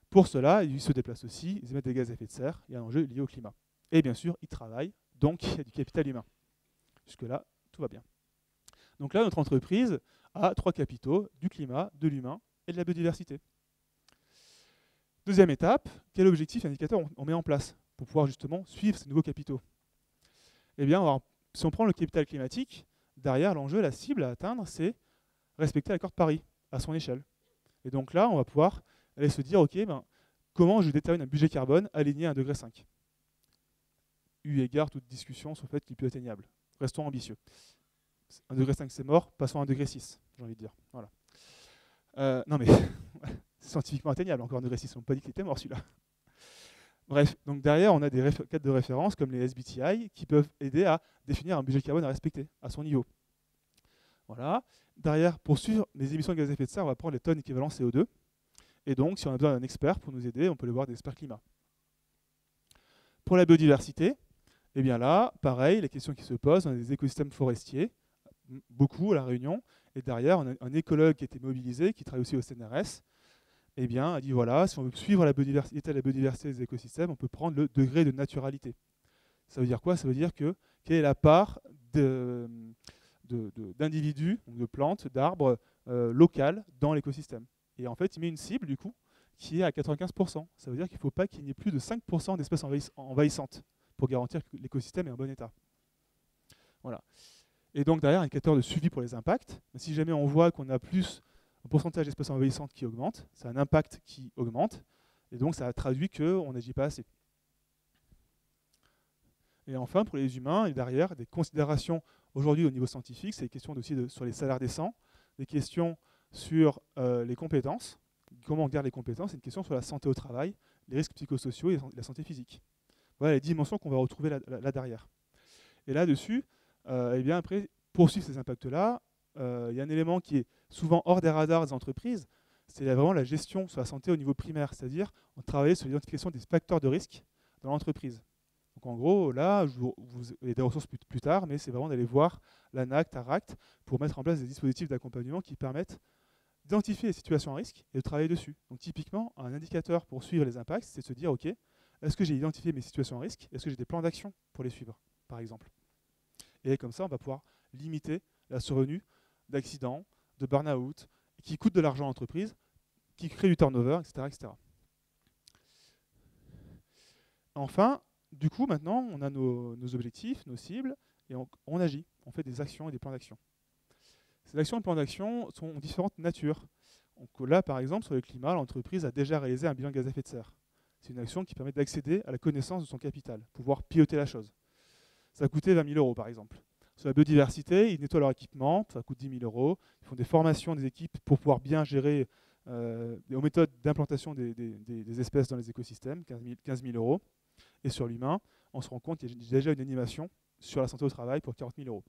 Speaker 2: Pour cela, ils se déplacent aussi, ils émettent des gaz à effet de serre, il y a un enjeu lié au climat. Et bien sûr, ils travaillent, donc il y a du capital humain. Jusque-là, tout va bien. Donc là, notre entreprise a trois capitaux, du climat, de l'humain et de la biodiversité. Deuxième étape, quel objectif et indicateur on met en place pour pouvoir justement suivre ces nouveaux capitaux? Eh bien, si on prend le capital climatique, derrière l'enjeu, la cible à atteindre, c'est respecter l'accord de Paris à son échelle. Et donc là, on va pouvoir aller se dire, ok, comment je détermine un budget carbone aligné à 1,5 degré ? Eu égard toute discussion sur le fait qu'il est plus atteignable. Restons ambitieux. 1,5 degré c'est mort, passons à 1,6 degré, j'ai envie de dire. Voilà. Non mais, c'est scientifiquement atteignable, encore 1,6 degré, on n'a pas dit qu'il était mort celui-là. Bref, donc derrière, on a des cadres de référence comme les SBTI qui peuvent aider à définir un budget carbone à respecter à son niveau. Voilà. Derrière, pour suivre les émissions de gaz à effet de serre, on va prendre les tonnes équivalent CO2. Et donc, si on a besoin d'un expert pour nous aider, on peut le voir des experts climat. Pour la biodiversité, eh bien là, pareil, les questions qui se posent, on a des écosystèmes forestiers, beaucoup à La Réunion, et derrière, on a un écologue qui a été mobilisé, qui travaille aussi au CNRS, eh bien, a dit voilà, si on veut suivre l'état de la biodiversité des écosystèmes, on peut prendre le degré de naturalité. Ça veut dire quoi? Ça veut dire que quelle est la part d'individus, de plantes, d'arbres locales dans l'écosystème. Et en fait, il met une cible, du coup, qui est à 95%. Ça veut dire qu'il ne faut pas qu'il n'y ait plus de 5% d'espèces envahissantes pour garantir que l'écosystème est en bon état. Voilà. Et donc, derrière, un indicateur de suivi pour les impacts. Si jamais on voit qu'on a plus un pourcentage d'espèces envahissantes qui augmente, c'est un impact qui augmente. Et donc, ça traduit qu'on n'agit pas assez. Et enfin, pour les humains, et derrière, des considérations aujourd'hui au niveau scientifique, c'est des questions aussi sur les salaires décents, des questions sur les compétences, comment on garde les compétences, et une question sur la santé au travail, les risques psychosociaux et la santé physique. Voilà les dimensions qu'on va retrouver là derrière. Et là-dessus, eh bien après, poursuivre ces impacts-là, il y a un élément qui est souvent hors des radars des entreprises, c'est vraiment la gestion sur la santé au niveau primaire, c'est-à-dire on travaille sur l'identification des facteurs de risque dans l'entreprise. Donc en gros, là, vous avez des ressources plus tard, mais c'est vraiment d'aller voir l'ANAC, TARACT, pour mettre en place des dispositifs d'accompagnement qui permettent d'identifier les situations à risque et de travailler dessus. Donc typiquement, un indicateur pour suivre les impacts, c'est de se dire, ok, est-ce que j'ai identifié mes situations à risque? Est-ce que j'ai des plans d'action pour les suivre, par exemple? Et comme ça, on va pouvoir limiter la survenue d'accidents, de burn-out, qui coûtent de l'argent à l'entreprise, qui créent du turnover, etc., etc. Enfin, du coup, maintenant, on a nos objectifs, nos cibles, et on agit. On fait des actions et des plans d'action. Ces actions et plans d'action sont de différentes natures. Donc là, par exemple, sur le climat, l'entreprise a déjà réalisé un bilan de gaz à effet de serre. C'est une action qui permet d'accéder à la connaissance de son capital, pouvoir piloter la chose. Ça a coûté 20 000 €, par exemple. Sur la biodiversité, ils nettoient leur équipement, ça coûte 10 000 €. Ils font des formations des équipes pour pouvoir bien gérer aux méthodes d'implantation des espèces dans les écosystèmes, 15 000 €. Et sur l'humain, on se rend compte qu'il y a déjà une animation sur la santé au travail pour 40 000 €.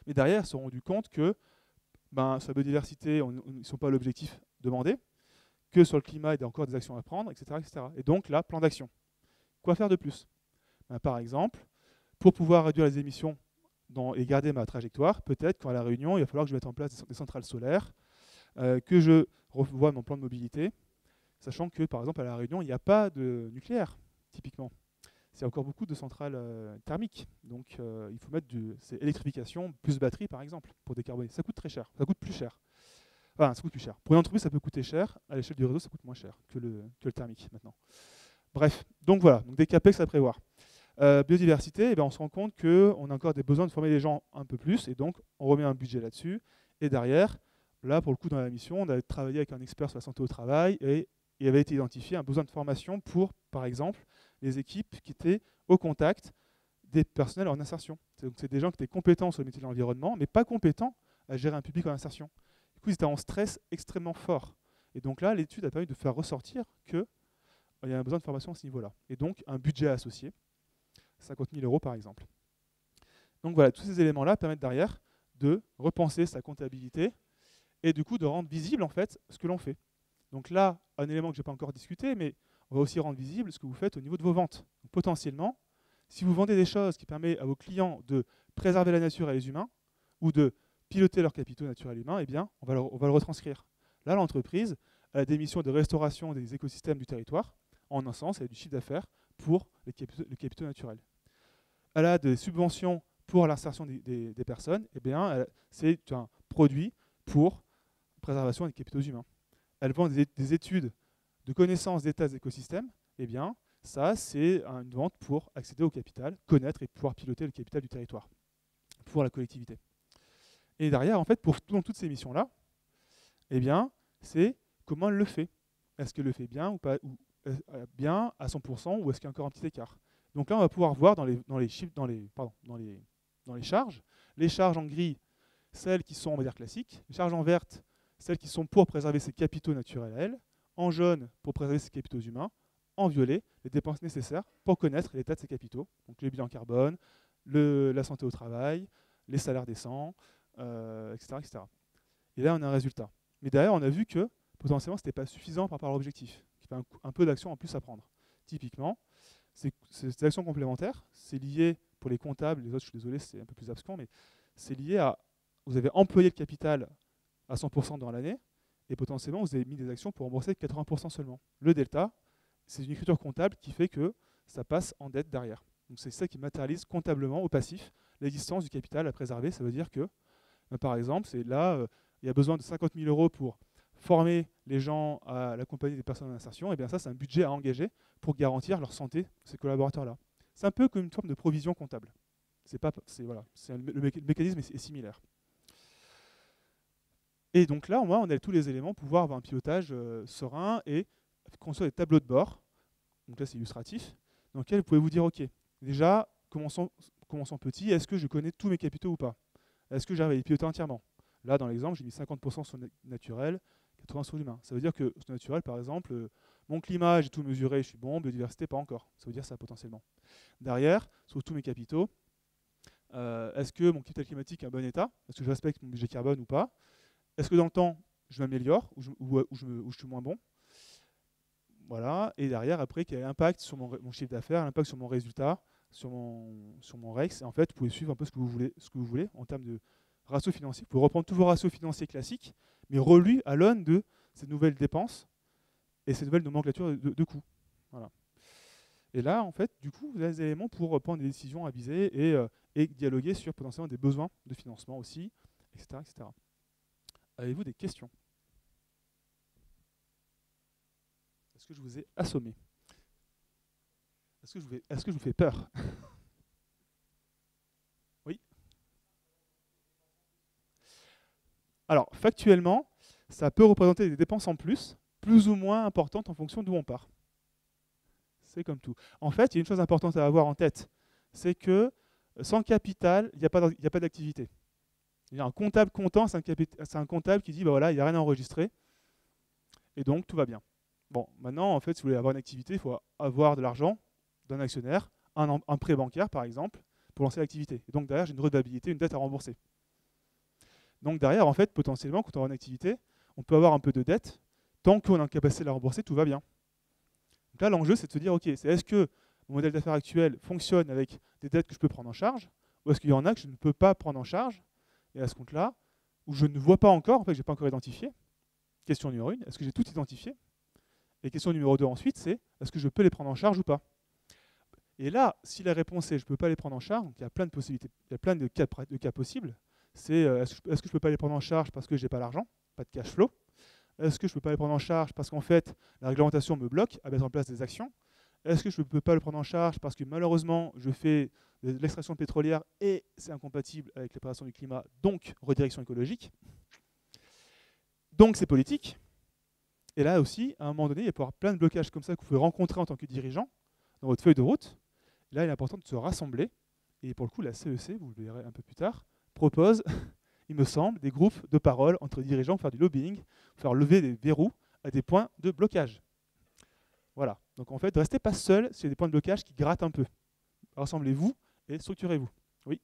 Speaker 2: Mais derrière, ils se sont rendus compte que sur la biodiversité, ils ne sont pas l'objectif demandé, que sur le climat, il y a encore des actions à prendre, etc., etc. Et donc là, plan d'action. Quoi faire de plus? Par exemple, pour pouvoir réduire les émissions et garder ma trajectoire, peut-être qu'à La Réunion, il va falloir que je mette en place des centrales solaires, que je revoie mon plan de mobilité, sachant que, par exemple, à La Réunion, il n'y a pas de nucléaire, typiquement. C'est encore beaucoup de centrales thermiques. Donc, il faut mettre c'est électrification plus batterie, par exemple, pour décarboner. Ça coûte très cher. Ça coûte plus cher. Enfin, ça coûte plus cher. Pour une entreprise, ça peut coûter cher. À l'échelle du réseau, ça coûte moins cher que le thermique, maintenant. Bref, donc voilà. Donc, des CAPEX à prévoir. Biodiversité, eh bien, on se rend compte qu'on a encore des besoins de former les gens un peu plus. Et donc, on remet un budget là-dessus. Et derrière, là, pour le coup, dans la mission, on a travaillé avec un expert sur la santé au travail et il avait été identifié un besoin de formation pour, par exemple, les équipes qui étaient au contact des personnels en insertion. C'est des gens qui étaient compétents sur le métier de l'environnement, mais pas compétents à gérer un public en insertion. Du coup, ils étaient en stress extrêmement fort. Et donc là, l'étude a permis de faire ressortir qu'il y a un besoin de formation à ce niveau-là. Et donc, un budget associé, 50 000 € par exemple. Donc voilà, tous ces éléments-là permettent derrière de repenser sa comptabilité et du coup de rendre visible en fait ce que l'on fait. Donc là, un élément que je n'ai pas encore discuté, mais on va aussi rendre visible ce que vous faites au niveau de vos ventes. Donc, potentiellement, si vous vendez des choses qui permettent à vos clients de préserver la nature et les humains, ou de piloter leurs capitaux naturels humains, eh bien, on va le retranscrire. Là, l'entreprise a des missions de restauration des écosystèmes du territoire. En un sens, elle a du chiffre d'affaires pour les capitaux naturels. Elle a des subventions pour l'insertion des personnes. Eh bien, c'est un produit pour préservation des capitaux humains. Elle vend des études de connaissance d'état des écosystèmes, eh bien, ça, c'est une vente pour accéder au capital, connaître et pouvoir piloter le capital du territoire pour la collectivité. Et derrière, en fait, dans toutes ces missions-là, eh bien, c'est comment elle le fait. Est-ce qu'elle le fait bien ou pas, ou bien à 100%, ou est-ce qu'il y a encore un petit écart? Donc là, on va pouvoir voir dans les charges, les charges en gris, celles qui sont, on va dire, classiques, les charges en verte, celles qui sont pour préserver ses capitaux naturels à elle, en jaune pour préserver ses capitaux humains, en violet les dépenses nécessaires pour connaître l'état de ses capitaux, donc le bilan carbone, la santé au travail, les salaires décents, etc., etc. Et là, on a un résultat. Mais derrière, on a vu que potentiellement, ce n'était pas suffisant par rapport à l'objectif. Il y avait un peu d'action en plus à prendre. Typiquement, ces actions complémentaires, c'est lié pour les comptables, les autres, je suis désolé, c'est un peu plus abscon, mais c'est lié à, vous avez employé le capital à 100% dans l'année, et potentiellement, vous avez mis des actions pour rembourser 80% seulement. Le delta, c'est une écriture comptable qui fait que ça passe en dette derrière. Donc c'est ça qui matérialise comptablement au passif l'existence du capital à préserver. Ça veut dire que, par exemple, c'est là, il y a besoin de 50 000 € pour former les gens à la compagnie des personnes en insertion. Et bien ça, c'est un budget à engager pour garantir leur santé, ces collaborateurs-là. C'est un peu comme une forme de provision comptable. Le mécanisme est similaire. Et donc là, on a tous les éléments pour pouvoir avoir un pilotage serein et construire des tableaux de bord. Donc là, c'est illustratif, dans lequel vous pouvez vous dire, OK, déjà, commençons petit, est-ce que je connais tous mes capitaux ou pas? Est-ce que j'arrive à les piloter entièrement? Là, dans l'exemple, j'ai mis 50% sur le naturel, 80% sur l'humain. Ça veut dire que sur le naturel, par exemple, mon climat, j'ai tout mesuré, je suis bon, biodiversité, pas encore. Ça veut dire ça potentiellement. Derrière, sur tous mes capitaux, est-ce que mon capital climatique est en bon état? Est-ce que je respecte mon budget carbone ou pas? Est-ce que dans le temps, je m'améliore ou je suis moins bon? Voilà. Et derrière, après, quel est l'impact sur mon chiffre d'affaires, l'impact sur mon résultat, sur mon REX? Et en fait, vous pouvez suivre un peu ce que vous voulez en termes de ratio financier. Vous pouvez reprendre tous vos ratios financiers classiques, mais relus à l'aune de ces nouvelles dépenses et ces nouvelles nomenclatures de coûts. Voilà. Et là, en fait, du coup, vous avez des éléments pour prendre des décisions avisées et dialoguer sur potentiellement des besoins de financement aussi, etc., etc. Avez-vous des questions? Est-ce que je vous ai assommé? Est-ce que je vous fais peur? Oui. Alors, factuellement, ça peut représenter des dépenses en plus ou moins importantes en fonction d'où on part. C'est comme tout. En fait, il y a une chose importante à avoir en tête, c'est que sans capital, il n'y a pas d'activité. Il y a un comptable comptant, c'est un comptable qui dit, bah voilà, il n'y a rien à enregistrer, et donc tout va bien. Bon, maintenant, en fait, si vous voulez avoir une activité, il faut avoir de l'argent d'un actionnaire, un prêt bancaire, par exemple, pour lancer l'activité. Et donc derrière, j'ai une redevabilité, une dette à rembourser. Donc derrière, en fait, potentiellement, quand on a une activité, on peut avoir un peu de dette. Tant qu'on a la capacité de la rembourser, tout va bien. Donc là, l'enjeu, c'est de se dire, OK, est-ce que mon modèle d'affaires actuel fonctionne avec des dettes que je peux prendre en charge, ou est-ce qu'il y en a que je ne peux pas prendre en charge, et à ce compte-là, où je ne vois pas encore, en fait, je n'ai pas encore identifié. Question numéro 1, est-ce que j'ai tout identifié? Et question numéro 2 ensuite, c'est est-ce que je peux les prendre en charge ou pas? Et là, si la réponse est je ne peux pas les prendre en charge, donc il y a plein de possibilités, il y a plein de cas possibles. C'est est-ce que je ne peux pas les prendre en charge parce que je n'ai pas l'argent, pas de cash flow? Est-ce que je ne peux pas les prendre en charge parce qu'en fait, la réglementation me bloque à mettre en place des actions? Est-ce que je ne peux pas le prendre en charge parce que malheureusement, je fais de l'extraction pétrolière et c'est incompatible avec les prédictions du climat, donc redirection écologique? Donc c'est politique. Et là aussi, à un moment donné, il va y avoir plein de blocages comme ça que vous pouvez rencontrer en tant que dirigeant dans votre feuille de route. Là, il est important de se rassembler. Et pour le coup, la CEC, vous le verrez un peu plus tard, propose, il me semble, des groupes de parole entre dirigeants pour faire du lobbying, pour faire lever des verrous à des points de blocage. Voilà. Donc en fait, ne restez pas seul sur des points de blocage qui grattent un peu. Rassemblez-vous et structurez-vous. Oui.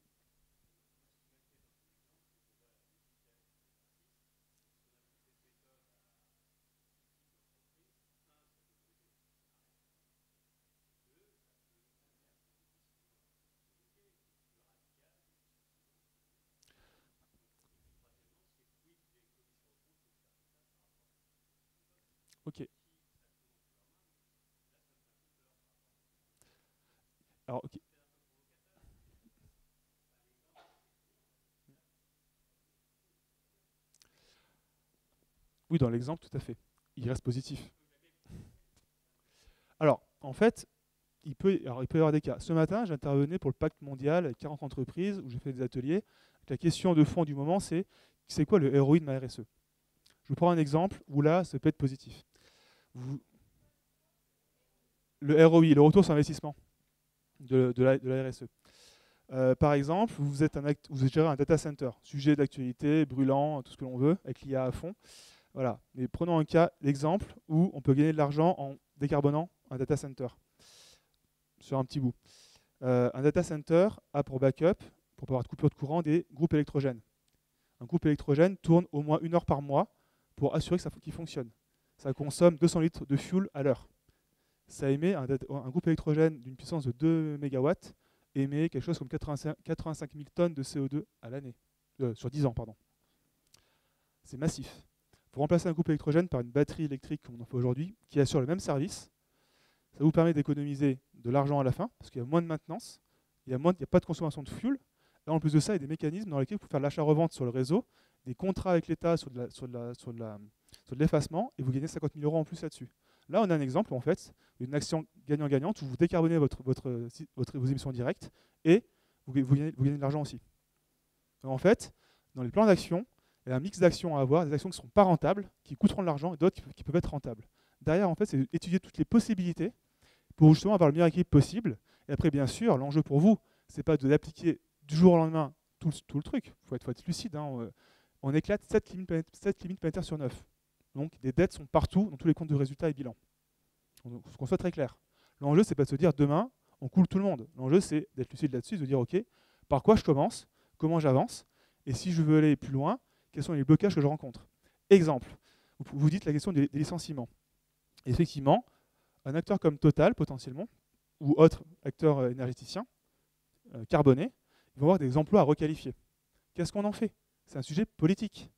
Speaker 2: Ok. Alors, ok. Oui, dans l'exemple, tout à fait. Il reste positif. Alors, en fait, il peut y avoir des cas. Ce matin, j'intervenais pour le pacte mondial avec 40 entreprises où j'ai fait des ateliers. La question de fond du moment, c'est quoi le ROI de ma RSE? Je vous prends un exemple où là, ça peut être positif. Le ROI, le retour sur investissement de la RSE. Par exemple, vous gérez un data center, sujet d'actualité, brûlant, tout ce que l'on veut, avec l'IA à fond. Voilà. Mais prenons l'exemple où on peut gagner de l'argent en décarbonant un data center sur un petit bout. Un data center a pour backup, pour pas avoir de coupure de courant, des groupes électrogènes. Un groupe électrogène tourne au moins 1 heure par mois pour assurer qu'il fonctionne. Ça consomme 200 litres de fuel à l'heure. Ça émet un groupe électrogène d'une puissance de 2 MW émet quelque chose comme 85 000 tonnes de CO2 à l'année, sur 10 ans, pardon. C'est massif. Pour remplacer un groupe électrogène par une batterie électrique comme on en fait aujourd'hui, qui assure le même service, ça vous permet d'économiser de l'argent à la fin, parce qu'il y a moins de maintenance, il n'y a pas de consommation de fuel. Et en plus de ça, il y a des mécanismes dans lesquels vous pouvez faire l'achat-revente sur le réseau, des contrats avec l'État sur de l'effacement, et vous gagnez 50 000 € en plus là-dessus. Là, on a un exemple, en fait, d'une action gagnant-gagnante où vous décarbonez vos émissions directes et vous gagnez de l'argent aussi. Donc, en fait, dans les plans d'action, il y a un mix d'actions à avoir, des actions qui ne seront pas rentables, qui coûteront de l'argent, et d'autres qui peuvent être rentables. Derrière, en fait, c'est étudier toutes les possibilités pour justement avoir le meilleur équilibre possible. Et après, bien sûr, l'enjeu pour vous, ce n'est pas de l'appliquer du jour au lendemain tout le truc. Il faut être lucide. Hein. On éclate 7 limites planétaires sur 9. Donc, des dettes sont partout dans tous les comptes de résultats et bilans. Donc, qu'on soit très clair. L'enjeu, c'est pas de se dire demain, on coule tout le monde. L'enjeu, c'est d'être lucide là-dessus, de dire ok, par quoi je commence, comment j'avance, et si je veux aller plus loin, quels sont les blocages que je rencontre. Exemple, vous dites la question des licenciements. Effectivement, un acteur comme Total, potentiellement, ou autre acteur énergéticien, carboné, ils vont avoir des emplois à requalifier. Qu'est-ce qu'on en fait? C'est un sujet politique.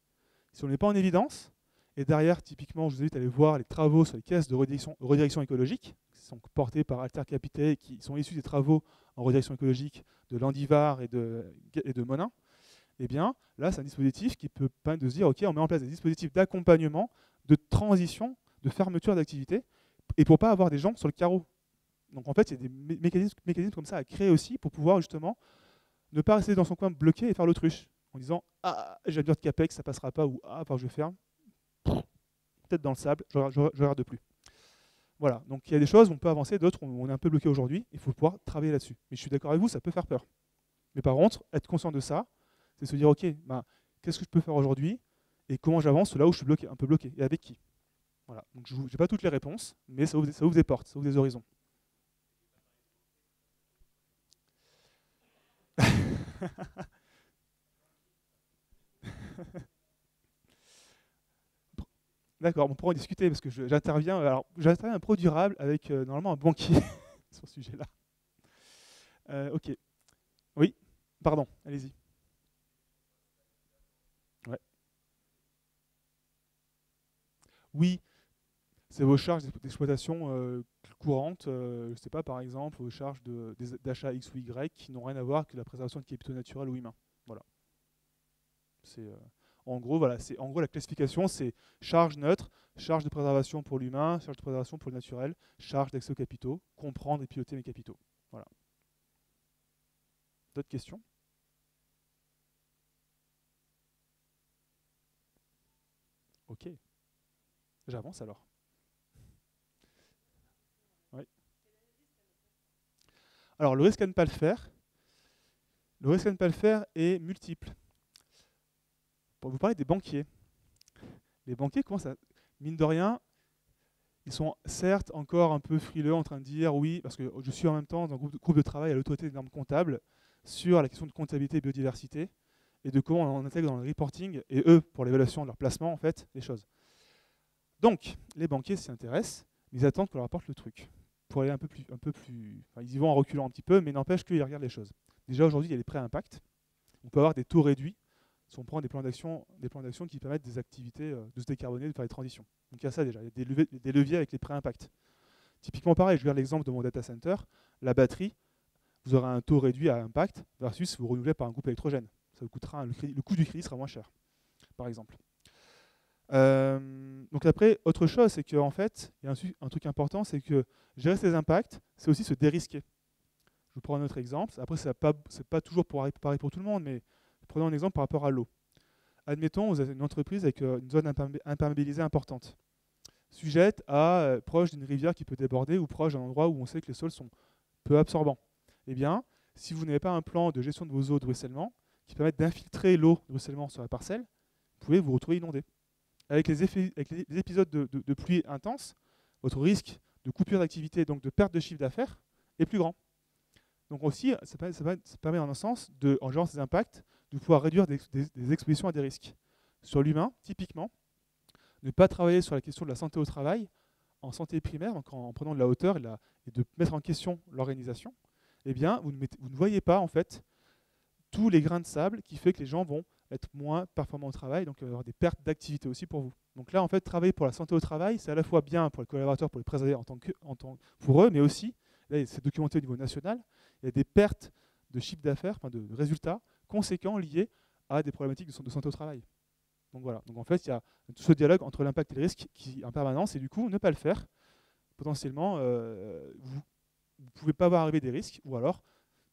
Speaker 2: Si on n'est pas en évidence, et derrière, typiquement, je vous invite à aller voir les travaux sur les caisses de redirection écologique, qui sont portés par Alter Capité, et qui sont issus des travaux en redirection écologique de Landivar et de Monin, eh bien, là, c'est un dispositif qui peut permettre de se dire, OK, on met en place des dispositifs d'accompagnement, de transition, de fermeture d'activité, et pour ne pas avoir des gens sur le carreau. Donc, en fait, il y a des mécanismes comme ça à créer aussi pour pouvoir, justement, ne pas rester dans son coin bloqué et faire l'autruche, en disant, ah, j'ai besoin de CAPEX, ça ne passera pas, ou ah, je ferme. Peut-être dans le sable, je ne regarde plus. Voilà, donc il y a des choses où on peut avancer, d'autres on est un peu bloqué aujourd'hui, il faut pouvoir travailler là-dessus. Mais je suis d'accord avec vous, ça peut faire peur. Mais par contre, être conscient de ça, c'est se dire, ok, qu'est-ce que je peux faire aujourd'hui et comment j'avance là où je suis bloqué, un peu bloqué, et avec qui. Voilà, donc je n'ai pas toutes les réponses, mais ça ouvre des portes, ça ouvre des horizons. D'accord, on pourra en discuter parce que j'interviens un pro durable avec normalement un banquier sur ce sujet-là. Ok. Oui. Pardon, allez-y. Ouais. Oui, c'est vos charges d'exploitation courantes, je ne sais pas, par exemple, vos charges d'achat X ou Y qui n'ont rien à voir avec la préservation de capitaux naturels ou humains. Voilà. En gros, voilà, la classification, c'est charge neutre, charge de préservation pour l'humain, charge de préservation pour le naturel, charge d'accès aux capitaux, comprendre et piloter mes capitaux. Voilà. D'autres questions? Ok. J'avance alors. Oui. Alors, le risque à ne pas le faire, est multiple. Pour vous parler des banquiers. Les banquiers commencent à, mine de rien, ils sont certes encore un peu frileux en train de dire oui, parce que je suis en même temps dans un groupe de travail à l'autorité des normes comptables sur la question de comptabilité et biodiversité et de comment on intègre dans le reporting et eux pour l'évaluation de leur placement en fait les choses. Donc les banquiers s'y intéressent, mais ils attendent qu'on leur apporte le truc pour aller un peu plus, enfin, ils y vont en reculant un petit peu, mais n'empêche qu'ils regardent les choses. Déjà aujourd'hui il y a les prêts à impact, on peut avoir des taux réduits si on prend des plans d'action qui permettent des activités de se décarboner, de faire des transitions. Donc il y a ça déjà, il y a des leviers avec les prêts impact. Typiquement pareil, je regarde l'exemple de mon data center, la batterie, vous aurez un taux réduit à impact versus vous renouvelez par un groupe électrogène. Ça vous coûtera le coût du crédit sera moins cher, par exemple. Donc après, autre chose, c'est qu'en fait, il y a un truc important, c'est que gérer ces impacts, c'est aussi se dérisquer. Je vous prends un autre exemple. Après, ce n'est pas toujours pareil pour tout le monde, mais prenons un exemple par rapport à l'eau. Admettons, vous avez une entreprise avec une zone imperméabilisée importante, sujette à proche d'une rivière qui peut déborder ou proche d'un endroit où on sait que les sols sont peu absorbants. Eh bien, si vous n'avez pas un plan de gestion de vos eaux de ruissellement qui permette d'infiltrer l'eau de ruissellement sur la parcelle, vous pouvez vous retrouver inondé. Avec les épisodes de pluie intense, votre risque de coupure d'activité, donc de perte de chiffre d'affaires, est plus grand. Donc aussi, ça permet en un sens, en gérant ces impacts, de pouvoir réduire des expositions à des risques. Sur l'humain, typiquement, ne pas travailler sur la question de la santé au travail, en santé primaire, donc en prenant de la hauteur et de mettre en question l'organisation, eh bien, vous ne voyez pas en fait tous les grains de sable qui fait que les gens vont être moins performants au travail, donc il va y avoir des pertes d'activité aussi pour vous. Donc là, en fait, travailler pour la santé au travail, c'est à la fois bien pour les collaborateurs, pour les préserver pour eux, mais aussi, là, c'est documenté au niveau national, il y a des pertes de chiffre d'affaires, enfin de résultats conséquents liés à des problématiques de santé au travail. Donc voilà. Donc en fait, il y a tout ce dialogue entre l'impact et le risque qui est en permanence, et du coup, ne pas le faire, potentiellement, vous ne pouvez pas voir arriver des risques, ou alors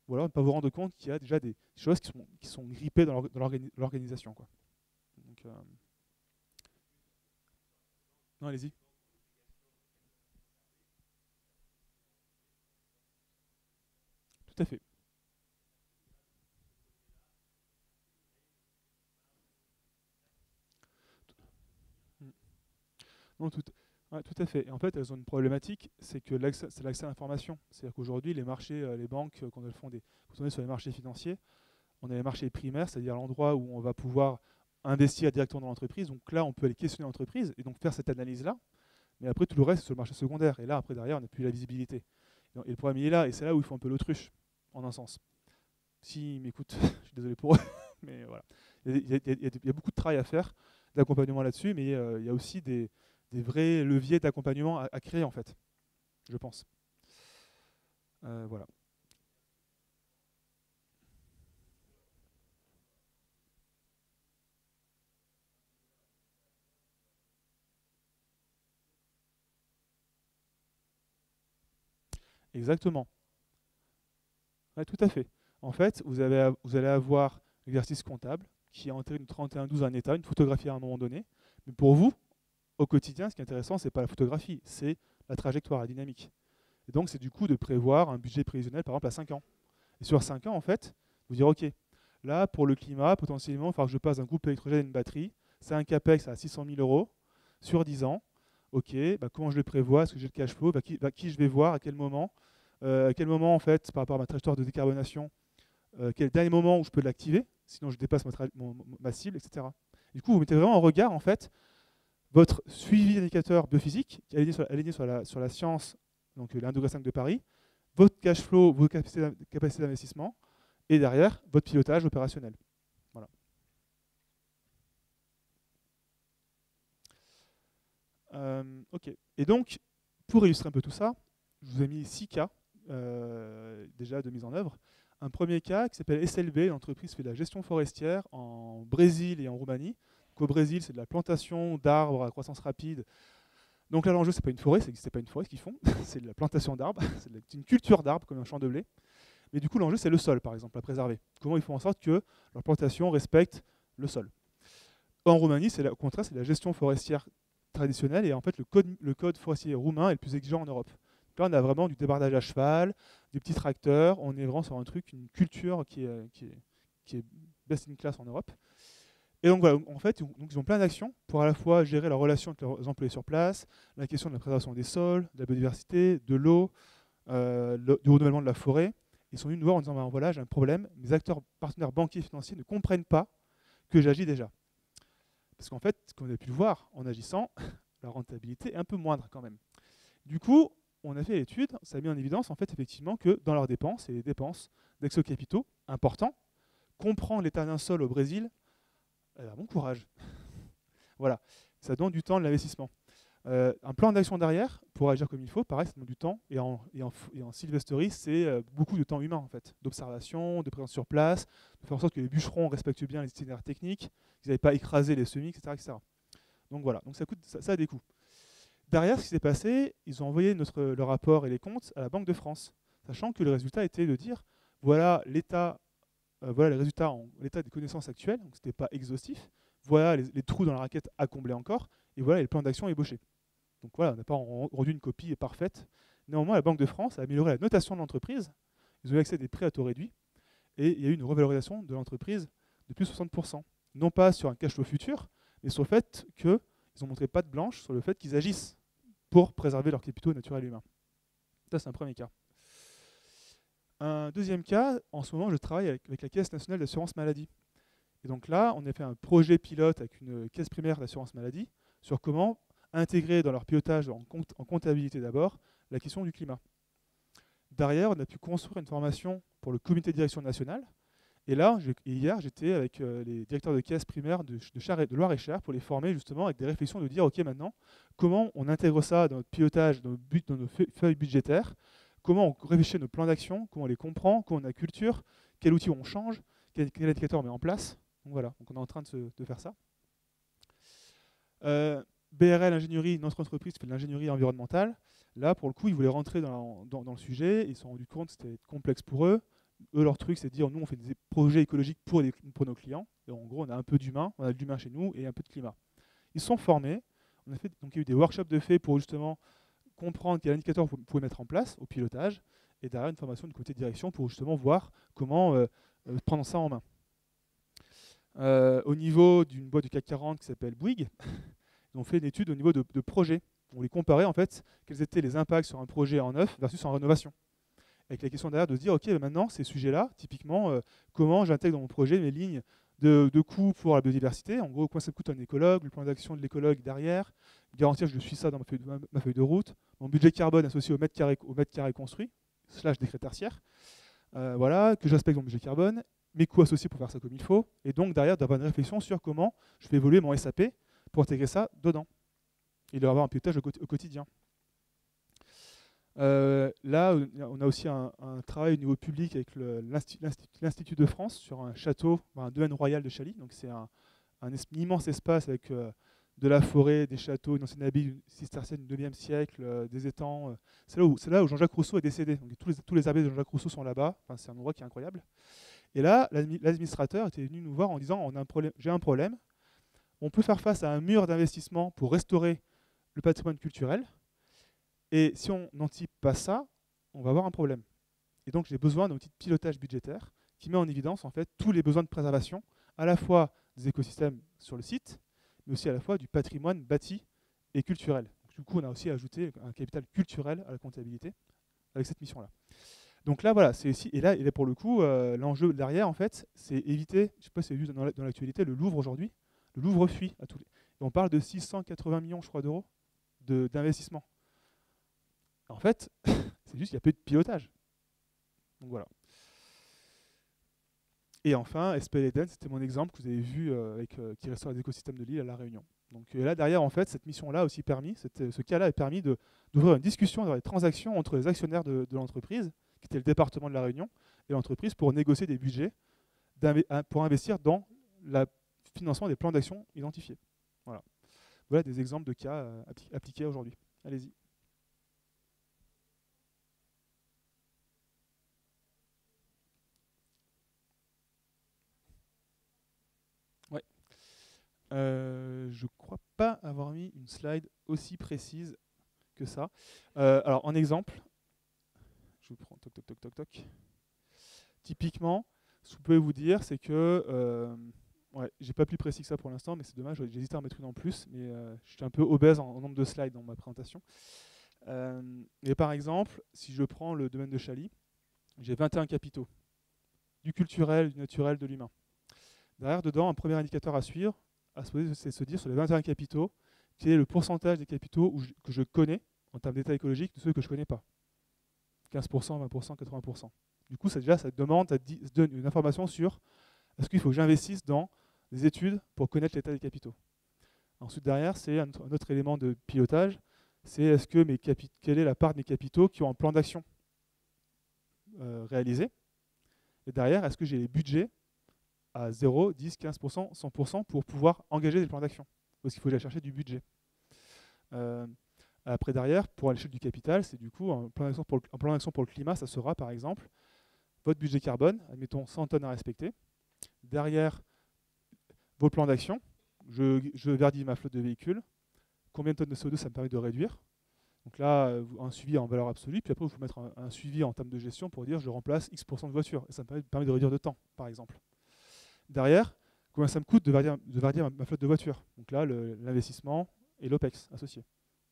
Speaker 2: ne pas vous rendre compte qu'il y a déjà des choses qui sont grippées dans l'organisation. Donc, non, allez-y. Tout à fait. Non, tout à fait. Et en fait, elles ont une problématique, c'est que c'est l'accès à l'information. C'est-à-dire qu'aujourd'hui, les marchés, les banques, quand on est sur les marchés financiers, on a les marchés primaires, c'est-à-dire l'endroit où on va pouvoir investir directement dans l'entreprise. Donc là, on peut aller questionner l'entreprise et donc faire cette analyse-là. Mais après, tout le reste, c'est sur le marché secondaire. Et là, après, derrière, on n'a plus la visibilité. Et le problème, il est là. Et c'est là où il faut un peu l'autruche, en un sens. S'ils m'écoutent, je suis désolé pour eux. Mais voilà. Il y a beaucoup de travail à faire, d'accompagnement là-dessus. Mais il y a aussi des vrais leviers d'accompagnement à créer, en fait, je pense. Voilà. Exactement. Ouais, tout à fait. En fait, vous allez avoir l'exercice comptable qui est entré une 31-12 en état, une photographie à un moment donné. Mais pour vous, au quotidien, ce qui est intéressant, ce n'est pas la photographie, c'est la trajectoire, la dynamique. Et donc, c'est du coup de prévoir un budget prévisionnel, par exemple, à 5 ans. Et sur 5 ans, en fait, vous dire, OK, là, pour le climat, potentiellement, il va falloir que je passe d'un groupe électrogène à une batterie. C'est un CAPEX à 600 000 € sur 10 ans. OK, comment je le prévois? Est-ce que j'ai le cash flow? Qui je vais voir? À quel moment? En fait, par rapport à ma trajectoire de décarbonation, quel dernier moment où je peux l'activer? Sinon, je dépasse ma cible, etc. Du coup, vous mettez vraiment en regard, en fait, votre suivi d'indicateur biophysique, qui est aligné sur la science, donc le 1,5 degré de Paris, votre cash flow, vos capacités d'investissement, et derrière, votre pilotage opérationnel. Voilà. Ok. Et donc, pour illustrer un peu tout ça, je vous ai mis 6 cas déjà de mise en œuvre. Un premier cas qui s'appelle SLB, l'entreprise fait de la gestion forestière en Brésil et en Roumanie. Donc, au Brésil, c'est de la plantation d'arbres à croissance rapide. Donc là, l'enjeu, c'est pas une forêt, c'est pas une forêt ce qu'ils font, c'est de la plantation d'arbres, c'est une culture d'arbres comme un champ de blé. Mais du coup, l'enjeu, c'est le sol, par exemple, à préserver. Comment ils font en sorte que leur plantation respecte le sol. En Roumanie, au contraire, c'est la gestion forestière traditionnelle et en fait, le code forestier roumain est le plus exigeant en Europe. Donc là, on a vraiment du débardage à cheval, des petits tracteurs, on est vraiment sur un truc, une culture qui est best in class en Europe. Et donc voilà, en fait, donc, ils ont plein d'actions pour à la fois gérer la relation avec leurs employés sur place, la question de la préservation des sols, de la biodiversité, de l'eau, du renouvellement de la forêt. Ils sont venus nous voir en disant, ben, voilà, j'ai un problème, mes acteurs partenaires banquiers et financiers ne comprennent pas que j'agis déjà. Parce qu'en fait, comme vous avez pu le voir, en agissant, la rentabilité est un peu moindre quand même. Du coup, on a fait l'étude, ça a mis en évidence en fait effectivement que dans leurs dépenses, et les dépenses d'accès aux capitaux importants, comprendre l'état d'un sol au Brésil, bon courage. Voilà, ça demande du temps de l'investissement. Un plan d'action derrière, pour agir comme il faut, pareil, ça demande du temps. Et en sylvesterie, c'est beaucoup de temps humain, en fait, d'observation, de présence sur place, de faire en sorte que les bûcherons respectent bien les itinéraires techniques, qu'ils n'avaient pas écrasé les semis, etc., etc. Donc voilà, donc ça a des coûts. Derrière, ce qui s'est passé, ils ont envoyé le rapport et les comptes à la Banque de France, sachant que le résultat était de dire, voilà l'état, voilà les résultats, l'état des connaissances actuelles, donc ce n'était pas exhaustif, voilà les trous dans la raquette à combler encore, et voilà les plans d'action ébauchés. Donc voilà, on n'a pas rendu une copie parfaite. Néanmoins, la Banque de France a amélioré la notation de l'entreprise. Ils ont eu accès à des prêts à taux réduits. Et il y a eu une revalorisation de l'entreprise de plus de 60%. Non pas sur un cash flow futur, mais sur le fait qu'ils ont montré patte blanche sur le fait qu'ils agissent pour préserver leurs capitaux naturels et humains. Ça, c'est un premier cas. Un deuxième cas, en ce moment, je travaille avec la Caisse nationale d'assurance maladie. Et donc là, on a fait un projet pilote avec une caisse primaire d'assurance maladie sur comment intégrer dans leur pilotage en comptabilité d'abord la question du climat. Derrière, on a pu construire une formation pour le comité de direction nationale. Et là, hier, j'étais avec les directeurs de caisse primaire de Loir-et-Cher pour les former justement avec des réflexions de dire, OK, maintenant, comment on intègre ça dans notre pilotage, dans nos feuilles budgétaires, comment on réfléchit à nos plans d'action, comment on les comprend, comment on a culture, quel outil on change, quel indicateur on met en place. Donc voilà, donc on est en train de faire ça. BRL Ingénierie, notre entreprise fait de l'ingénierie environnementale. Là, pour le coup, ils voulaient rentrer dans le sujet. Ils se sont rendus compte que c'était complexe pour eux. Eux, leur truc, c'est de dire, nous, on fait des projets écologiques pour nos clients. Et en gros, on a un peu d'humain, on a de l'humain chez nous et un peu de climat. Ils se sont formés. Donc, il y a eu des workshops de fait pour justement comprendre quel indicateur vous pouvez mettre en place au pilotage. Et derrière, une formation de côté de direction pour justement voir comment prendre ça en main. Au niveau d'une boîte du CAC 40 qui s'appelle Bouygues, ils ont fait une étude au niveau de projets. On les comparait en fait, quels étaient les impacts sur un projet en neuf versus en rénovation. Avec la question derrière de se dire, ok, maintenant ces sujets-là, typiquement, comment j'intègre dans mon projet mes lignes de coûts pour la biodiversité. En gros, combien ça coûte un écologue, le plan d'action de l'écologue derrière, garantir que je suis ça dans ma feuille de route, mon budget carbone associé au mètre carré construit, / décret tertiaire. Voilà, que j'aspecte mon budget carbone, mes coûts associés pour faire ça comme il faut, et donc derrière d'avoir une réflexion sur comment je fais évoluer mon SAP pour intégrer ça dedans et d'avoir un pilotage au quotidien. Là, on a aussi un travail au niveau public avec l'Institut de France sur un château, un domaine royal de Chaly. Donc c'est un immense espace avec de la forêt, des châteaux, une ancienne abbaye cistercienne du 9e siècle, des étangs. C'est là où Jean-Jacques Rousseau est décédé. Donc, tous les abbés de Jean-Jacques Rousseau sont là-bas. Enfin, c'est un endroit qui est incroyable. Et là, l'administrateur était venu nous voir en disant, j'ai un problème. On peut faire face à un mur d'investissement pour restaurer le patrimoine culturel. Et si on n'anticipe pas ça, on va avoir un problème. Et donc, j'ai besoin d'un outil de pilotage budgétaire qui met en évidence en fait tous les besoins de préservation, à la fois des écosystèmes sur le site, mais aussi à la fois du patrimoine bâti et culturel. Donc, du coup, on a aussi ajouté un capital culturel à la comptabilité avec cette mission-là. Donc là, voilà, c'est ici, et là pour le coup, l'enjeu derrière, en fait, c'est éviter, je ne sais pas si vous avez vu dans l'actualité, le Louvre aujourd'hui, le Louvre fuit à tous les... Et on parle de 680 millions, je crois, d'euros d'investissement. En fait, c'est juste qu'il n'y a peu de pilotage. Donc voilà. Et enfin, SPL Eden, c'était mon exemple que vous avez vu qui restaure les écosystèmes de l'île à La Réunion. Donc là, derrière, en fait, cette mission-là a aussi permis, ce cas-là a permis d'ouvrir une discussion dans les transactions entre les actionnaires de l'entreprise, qui était le département de La Réunion, et l'entreprise pour négocier des budgets pour investir dans le financement des plans d'action identifiés. Voilà. Voilà des exemples de cas appliqués aujourd'hui. Allez-y. Ouais. Je ne crois pas avoir mis une slide aussi précise que ça. Alors, en exemple, je prends toc toc toc toc toc. Typiquement, ce que je peux vous dire, c'est que ouais, j'ai pas plus précis que ça pour l'instant, mais c'est dommage, j'hésite à en mettre une en plus, mais je suis un peu obèse en nombre de slides dans ma présentation. Mais par exemple, si je prends le domaine de Chali, j'ai 21 capitaux, du culturel, du naturel, de l'humain. Derrière, dedans, un premier indicateur à suivre, à se poser, c'est de se dire sur les 21 capitaux, quel est le pourcentage des capitaux que je connais en termes d'état écologique de ceux que je ne connais pas. 15%, 20%, 80%. Du coup, ça donne une information sur est-ce qu'il faut que j'investisse dans des études pour connaître l'état des capitaux. Ensuite, derrière, c'est un autre élément de pilotage, c'est quelle est la part de mes capitaux qui ont un plan d'action réalisé. Et derrière, est-ce que j'ai les budgets à 0, 10, 15%, 100% pour pouvoir engager des plans d'action. Parce qu'il faut aller chercher du budget. Après, derrière, pour l'échelle du capital, c'est du coup un plan d'action pour le climat, ça sera par exemple votre budget carbone, admettons 100 tonnes à respecter. Derrière, vos plans d'action, je verdis ma flotte de véhicules. Combien de tonnes de CO2 ça me permet de réduire? Donc là, un suivi en valeur absolue, puis après, il faut mettre un suivi en termes de gestion pour dire je remplace X% de voitures. Et ça me permet de réduire de temps, par exemple. Derrière, combien ça me coûte de verdir ma flotte de voitures? Donc là, l'investissement et l'OPEX associé.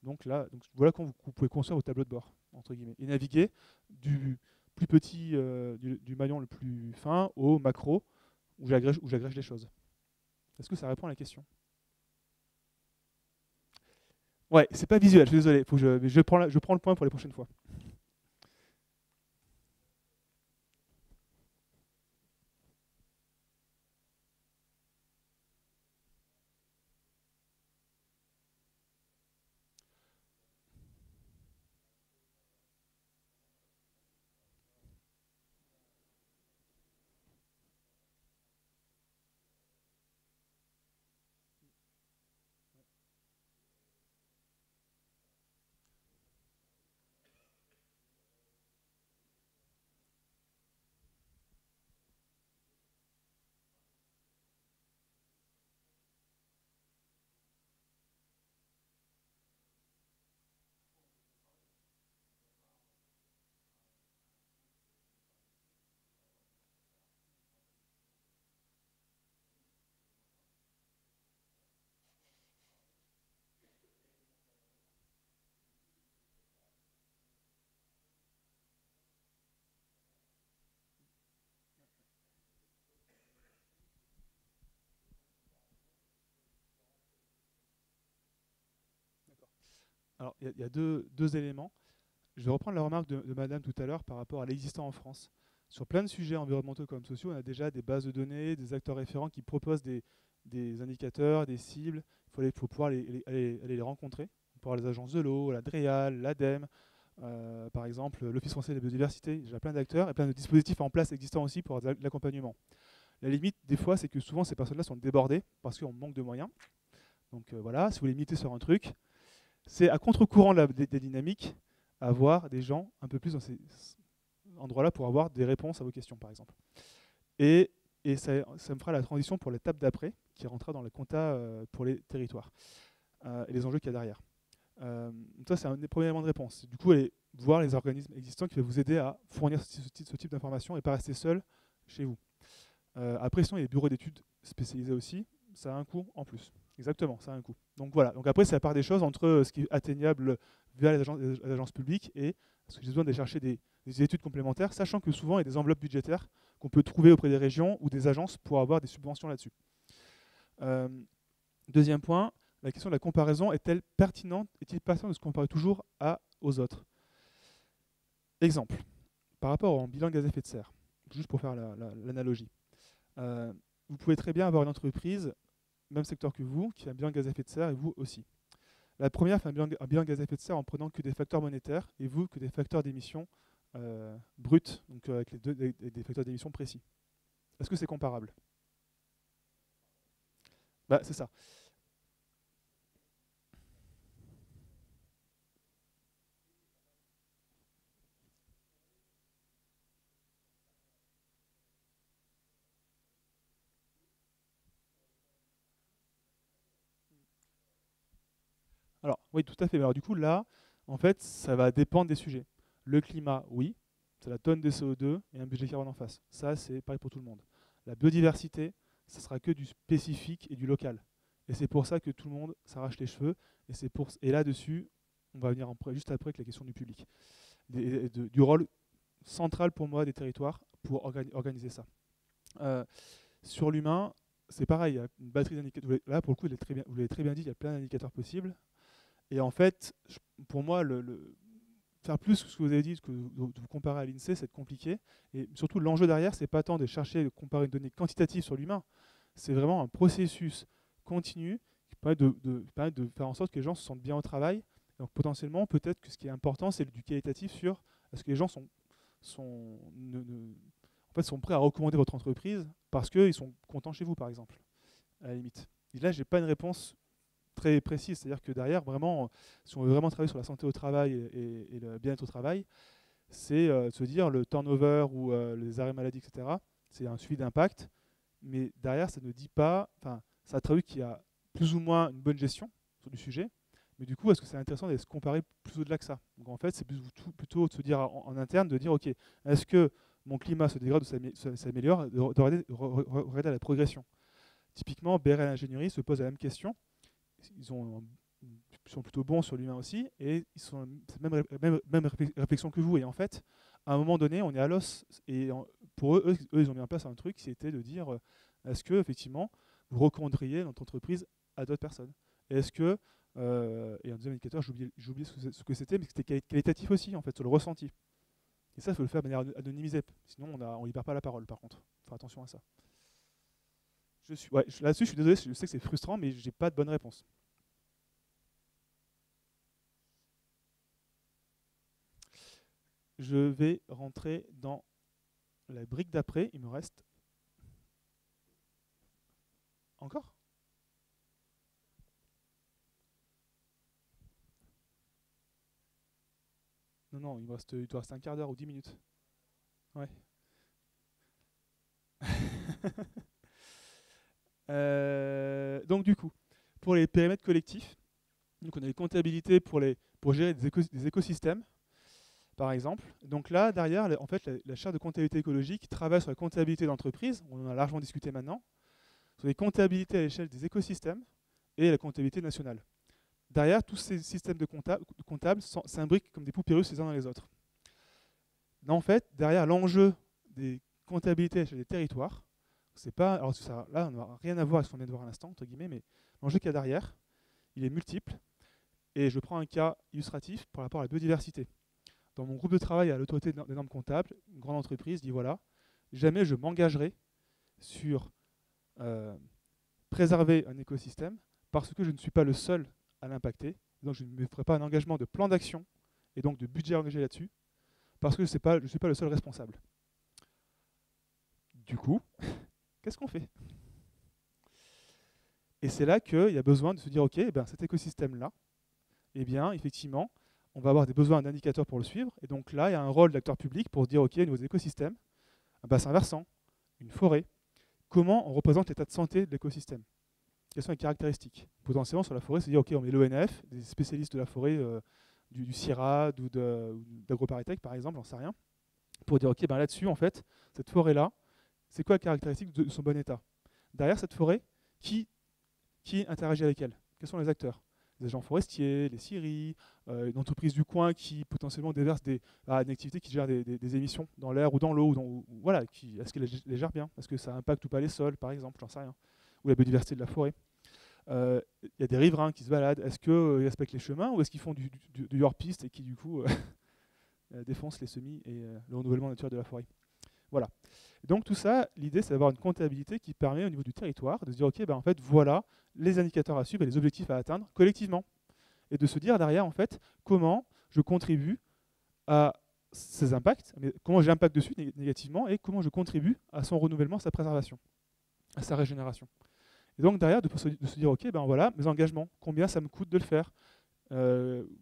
Speaker 2: Donc voilà comment vous pouvez construire vos tableaux de bord, entre guillemets, et naviguer du plus petit, du maillon le plus fin au macro, où j'agrège les choses. Est-ce que ça répond à la question? Ouais, c'est pas visuel, je suis désolé. Je prends le point pour les prochaines fois. Alors, il y a deux éléments. Je vais reprendre la remarque de Madame tout à l'heure par rapport à l'existant en France. Sur plein de sujets environnementaux comme sociaux, on a déjà des bases de données, des acteurs référents qui proposent des indicateurs, des cibles. Il faut pouvoir aller les rencontrer. On peut avoir les agences de l'eau, la DREAL, l'ADEME, par exemple, l'Office français de la biodiversité. J'ai plein d'acteurs et plein de dispositifs en place existants aussi pour l'accompagnement. La limite, des fois, c'est que souvent, ces personnes-là sont débordées parce qu'on manque de moyens. Donc voilà, si vous voulez limiter sur un truc, c'est à contre-courant des dynamiques avoir des gens un peu plus dans ces endroits-là pour avoir des réponses à vos questions, par exemple. Et ça me fera la transition pour l'étape d'après, qui rentrera dans le compta pour les territoires et les enjeux qu'il y a derrière. Ça, c'est un des premiers éléments de réponse. Du coup, aller voir les organismes existants qui peuvent vous aider à fournir ce type d'informations et pas rester seul chez vous. Après, sinon, il y a des bureaux d'études spécialisés aussi. Ça a un coût en plus. Exactement, ça a un coût. Donc voilà. Donc après, c'est la part des choses entre ce qui est atteignable via les agences publiques et ce que j'ai besoin d'aller chercher des études complémentaires, sachant que souvent, il y a des enveloppes budgétaires qu'on peut trouver auprès des régions ou des agences pour avoir des subventions là-dessus. Deuxième point, la question de la comparaison est-elle pertinente? Est-il pertinent de se comparer toujours aux autres? Exemple, par rapport au bilan de gaz à effet de serre, juste pour faire l'analogie. Vous pouvez très bien avoir une entreprise, même secteur que vous, qui a un bilan gaz à effet de serre, et vous aussi. La première fait un bilan gaz à effet de serre en prenant que des facteurs monétaires, et vous que des facteurs d'émissions bruts, donc avec des facteurs d'émissions précis. Est-ce que c'est comparable? Bah, c'est ça. Alors, oui, tout à fait. Alors, du coup, là, en fait, ça va dépendre des sujets. Le climat, oui, c'est la tonne de CO2 et un budget carbone en face. Ça, c'est pareil pour tout le monde. La biodiversité, ça sera que du spécifique et du local. Et c'est pour ça que tout le monde s'arrache les cheveux. Et là-dessus, on va venir juste après avec la question du public. Du rôle central pour moi des territoires pour organiser ça. Sur l'humain, c'est pareil, il y a une batterie d'indicateurs. Là, pour le coup, vous l'avez très bien dit, il y a plein d'indicateurs possibles. Et en fait, pour moi, faire plus que ce que vous avez dit, de vous comparer à l'INSEE, c'est compliqué. Et surtout, l'enjeu derrière, c'est pas tant de chercher de comparer une donnée quantitative sur l'humain. C'est vraiment un processus continu qui permet de faire en sorte que les gens se sentent bien au travail. Donc potentiellement, peut-être que ce qui est important, c'est du qualitatif sur est-ce que les gens sont prêts à recommander votre entreprise parce qu'ils sont contents chez vous, par exemple, à la limite. Et là, je n'ai pas une réponse très précise, c'est-à-dire que derrière, vraiment, si on veut vraiment travailler sur la santé au travail et le bien-être au travail, c'est se dire le turnover ou les arrêts maladie, etc., c'est un suivi d'impact, mais derrière, ça ne dit pas, enfin, ça traduit qu'il y a plus ou moins une bonne gestion sur du sujet, mais du coup, est-ce que c'est intéressant de se comparer plus au-delà que ça? Donc en fait, c'est plutôt de se dire en interne, de dire, ok, est-ce que mon climat se dégrade ou s'améliore, de regarder la progression. Typiquement, BRL Ingénierie se pose la même question. Ils sont plutôt bons sur l'humain aussi, et ils sont même réflexion que vous. Et en fait, à un moment donné, on est à l'os. Et pour eux, ils ont mis en place un truc, c'était de dire, est-ce que effectivement, vous recommanderiez notre entreprise à d'autres personnes? Et est-ce que et un deuxième indicateur, j'ai oublié ce que c'était, mais c'était qualitatif aussi, en fait, sur le ressenti. Et ça, il faut le faire de manière anonymisée. Sinon, on ne libère pas la parole, par contre. Il faut faire attention à ça. Là-dessus, je suis désolé, je sais que c'est frustrant, mais je n'ai pas de bonne réponse. Je vais rentrer dans la brique d'après. Il me reste... Encore ? Non, il doit rester un quart d'heure ou 10 minutes. Ouais. Donc du coup, pour les périmètres collectifs, donc on a les comptabilités pour gérer des écosystèmes, par exemple. Donc là, derrière, en fait, la charte de comptabilité écologique travaille sur la comptabilité d'entreprise, on en a largement discuté maintenant, sur les comptabilités à l'échelle des écosystèmes et la comptabilité nationale. Derrière, tous ces systèmes de comptables s'imbriquent comme des poupées russes les uns dans les autres. En fait, derrière l'enjeu des comptabilités à l'échelle des territoires, c'est pas, alors là, on n'a rien à voir avec ce qu'on vient de voir à l'instant, entre guillemets, mais l'enjeu qu'il y a derrière, il est multiple. Et je prends un cas illustratif par rapport à la biodiversité. Dans mon groupe de travail à l'autorité des normes comptables, une grande entreprise dit voilà, jamais je m'engagerai sur préserver un écosystème parce que je ne suis pas le seul à l'impacter. Donc je ne me ferai pas un engagement de plan d'action et donc de budget engagé là-dessus parce que je ne suis pas le seul responsable. Du coup, qu'est-ce qu'on fait? Et c'est là qu'il y a besoin de se dire, ok, cet écosystème-là, eh bien, effectivement, on va avoir des besoins d'indicateurs pour le suivre. Et donc là, il y a un rôle d'acteur public pour se dire, ok, nos écosystèmes, un bassin versant, une forêt, comment on représente l'état de santé de l'écosystème? Quelles sont les caractéristiques? Potentiellement, sur la forêt, c'est dire, ok, on met l'ONF, des spécialistes de la forêt, du CIRAD ou d'AgroParisTech, par exemple, j'en sais rien, pour dire, ok, là-dessus, en fait, cette forêt-là, c'est quoi la caractéristique de son bon état? Derrière cette forêt, qui interagit avec elle? Quels sont les acteurs? Les agents forestiers, les scieries, une entreprise du coin qui potentiellement déverse une activité qui gère des émissions dans l'air ou dans l'eau. Voilà, est-ce qu'elle les gère bien? Est-ce que ça impacte ou pas les sols, par exemple? J'en sais rien. Ou la biodiversité de la forêt. Il y a des riverains qui se baladent. Est-ce qu'ils respectent les chemins ou est-ce qu'ils font du hors-piste et qui, du coup, défoncent les semis et le renouvellement naturel de la forêt? Voilà. Donc tout ça, l'idée, c'est d'avoir une comptabilité qui permet au niveau du territoire de se dire, ok, en fait, voilà les indicateurs à suivre et les objectifs à atteindre collectivement. Et de se dire derrière, en fait, comment je contribue à ces impacts, mais comment j'impacte dessus négativement et comment je contribue à son renouvellement, à sa préservation, à sa régénération. Et donc derrière, de se dire, ok, voilà, mes engagements, combien ça me coûte de le faire,